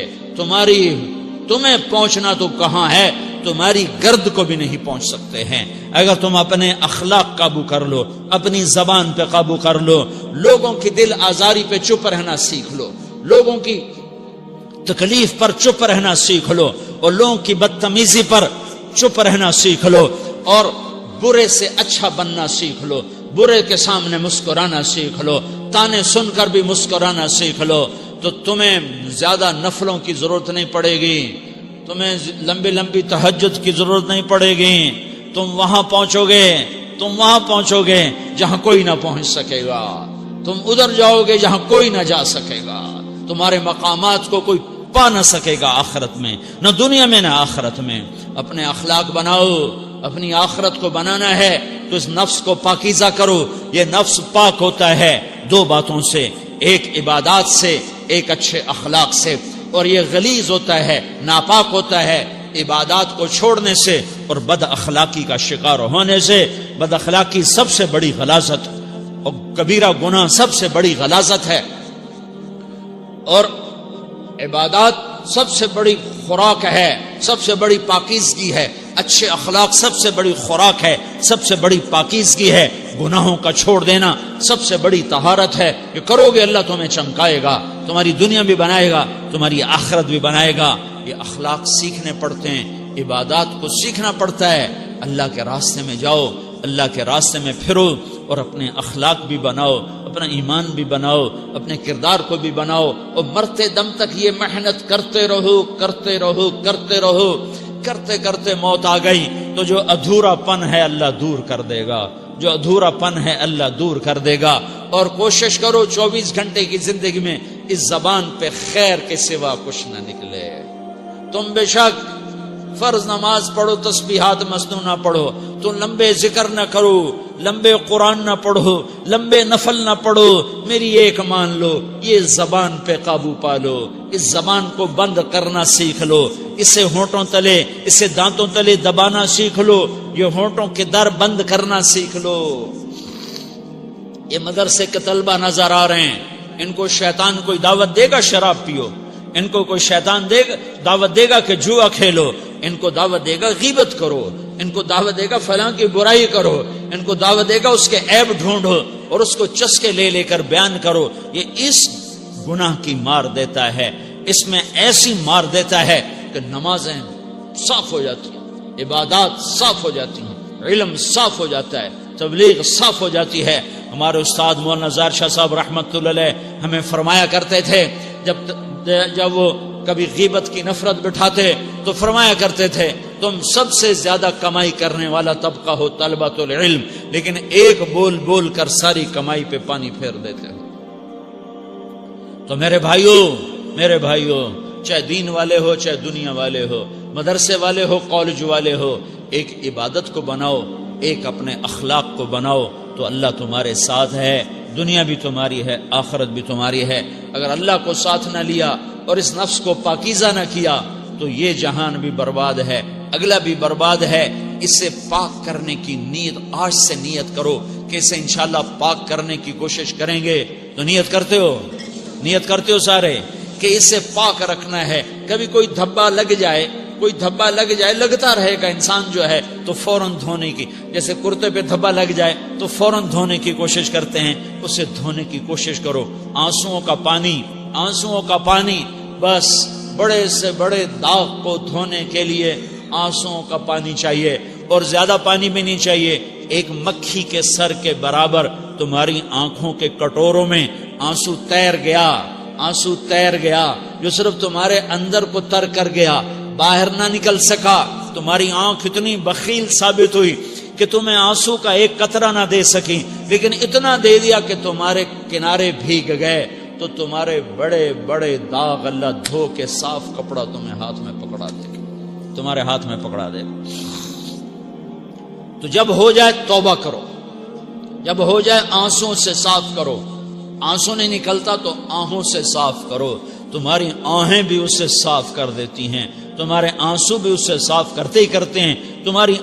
تمہیں پہنچنا تو کہاں ہے, تمہاری گرد کو بھی نہیں پہنچ سکتے ہیں. اگر تم اپنے اخلاق قابو کر لو, اپنی زبان پہ قابو کر لو, لوگوں کی دل آزاری پہ چپ رہنا سیکھ لو, لوگوں کی تکلیف پر چپ رہنا سیکھ لو, اور لوگوں کی بدتمیزی پر چپ رہنا سیکھ لو, اور برے سے اچھا بننا سیکھ لو, برے کے سامنے مسکرانا سیکھ لو, تانے سن کر بھی مسکرانا سیکھ لو, تو تمہیں زیادہ نفلوں کی ضرورت نہیں پڑے گی, تمہیں لمبی تہجد کی ضرورت نہیں پڑے گی. تم وہاں پہنچو گے جہاں کوئی نہ پہنچ سکے گا, تم ادھر جاؤ گے جہاں کوئی نہ جا سکے گا. تمہارے مقامات کو کوئی پا نہ سکے گا آخرت میں, نہ دنیا میں نہ آخرت میں. اپنے اخلاق بناؤ, اپنی آخرت کو بنانا ہے تو اس نفس کو پاکیزہ کرو. یہ نفس پاک ہوتا ہے دو باتوں سے, ایک عبادات سے, ایک اچھے اخلاق سے, اور یہ غلیظ ہوتا ہے, ناپاک ہوتا ہے عبادات کو چھوڑنے سے اور بد اخلاقی کا شکار ہونے سے. بد اخلاقی سب سے بڑی غلاظت اور کبیرہ گناہ سب سے بڑی غلاظت ہے, اور عبادات سب سے بڑی خوراک ہے, سب سے بڑی پاکیزگی ہے. اچھے اخلاق سب سے بڑی خوراک ہے, سب سے بڑی پاکیزگی ہے. گناہوں کا چھوڑ دینا سب سے بڑی طہارت ہے. یہ کرو گے اللہ تمہیں چمکائے گا, تمہاری دنیا بھی بنائے گا, تمہاری آخرت بھی بنائے گا. یہ اخلاق سیکھنے پڑتے ہیں, عبادات کو سیکھنا پڑتا ہے. اللہ کے راستے میں جاؤ، اللہ کے راستے میں پھرو، اور اپنے اخلاق بھی بناؤ، اپنا ایمان بھی بناؤ، اپنے کردار کو بھی بناؤ، اور مرتے دم تک یہ محنت کرتے رہو کرتے رہو کرتے رہو۔ کرتے کرتے موت آ گئی تو جو ادھورا پن ہے اللہ دور کر دے گا، جو ادھورا پن ہے اللہ دور کر دے گا۔ اور کوشش کرو 24 گھنٹے کی زندگی میں اس زبان پہ خیر کے سوا کچھ نہ نکلے۔ تم بے شک فرض نماز پڑھو، تسبیحات مسنونہ پڑھو، تو لمبے ذکر نہ کرو، لمبے قرآن نہ پڑھو، لمبے نفل نہ پڑھو، میری ایک مان لو، یہ زبان پہ قابو پالو، اس زبان کو بند کرنا سیکھ لو، اسے ہونٹوں تلے، اسے دانتوں تلے دبانا سیکھ لو، یہ ہونٹوں کے در بند کرنا سیکھ لو۔ یہ مدرسے کے طلبہ نظر آ رہے ہیں، ان کو شیطان کوئی دعوت دے گا شراب پیو، ان کو کوئی شیطان دعوت دے گا کہ جوا کھیلو، ان کو دعوت دے گا غیبت کرو، ان کو دعوت دے گا فلاں کی برائی کرو، ان کو دعوت دے گا اس کے عیب ڈھونڈو اور اس کو چسکے لے لے کر بیان کرو۔ یہ اس گناہ کی مار دیتا ہے، اس میں ایسی مار دیتا ہے کہ نمازیں صاف ہو جاتی ہیں، عبادات صاف ہو جاتی ہیں، علم صاف ہو جاتا ہے، تبلیغ صاف ہو جاتی ہے۔ ہمارے استاد مولانا زار شاہ صاحب رحمت اللہ علیہ ہمیں فرمایا کرتے تھے، جب وہ کبھی غیبت کی نفرت بٹھاتے تو فرمایا کرتے تھے تم سب سے زیادہ کمائی کرنے والا طبقہ ہو طلبۃ العلم، لیکن ایک بول بول کر ساری کمائی پہ پانی پھیر دیتے ہو۔ تو میرے بھائیوں چاہے دین والے ہو چاہے دنیا والے ہو، مدرسے والے ہو کالج والے ہو، ایک عبادت کو بناؤ، ایک اپنے اخلاق کو بناؤ، تو اللہ تمہارے ساتھ ہے، دنیا بھی تمہاری ہے، آخرت بھی تمہاری ہے۔ اگر اللہ کو ساتھ نہ لیا اور اس نفس کو پاکیزہ نہ کیا تو یہ جہان بھی برباد ہے، اگلا بھی برباد ہے۔ اسے پاک کرنے کی نیت آج سے نیت کرو کہ اسے انشاءاللہ پاک کرنے کی کوشش کریں گے۔ تو نیت کرتے ہو سارے کہ اسے پاک رکھنا ہے۔ کبھی کوئی دھبا لگ جائے، لگتا رہے گا، انسان جو ہے تو فوراً دھونے کی، جیسے کرتے پہ دھبا لگ جائے تو فوراً دھونے کی کوشش کرتے ہیں، اسے دھونے کی کوشش کرو۔ آنسوؤں کا پانی بس بڑے سے بڑے داغ کو دھونے کے لیے آنسوؤں کا پانی چاہیے، اور زیادہ پانی بھی نہیں چاہیے۔ ایک مکھی کے سر کے برابر تمہاری آنکھوں کے کٹوروں میں آنسو تیر گیا جو صرف تمہارے اندر کو تر کر گیا، باہر نہ نکل سکا۔ تمہاری آنکھ اتنی بخیل ثابت ہوئی کہ تمہیں آنسو کا ایک قطرہ نہ دے سکی، لیکن اتنا دے دیا کہ تمہارے کنارے بھیگ گئے۔ تو تمہارے بڑے بڑے داغ اللہ دھو کے صاف کپڑا تمہیں ہاتھ میں پکڑا دے گا۔ تو جب ہو جائے توبہ کرو، جب ہو جائے آنسوں سے صاف کرو۔ آنسو نہیں نکلتا تو آہوں سے صاف کرو، تمہاری آہیں بھی اسے صاف کر دیتی ہیں، تمہارے آنسو بھی اسے صاف کرتے ہی کرتے ہیں۔ تمہاری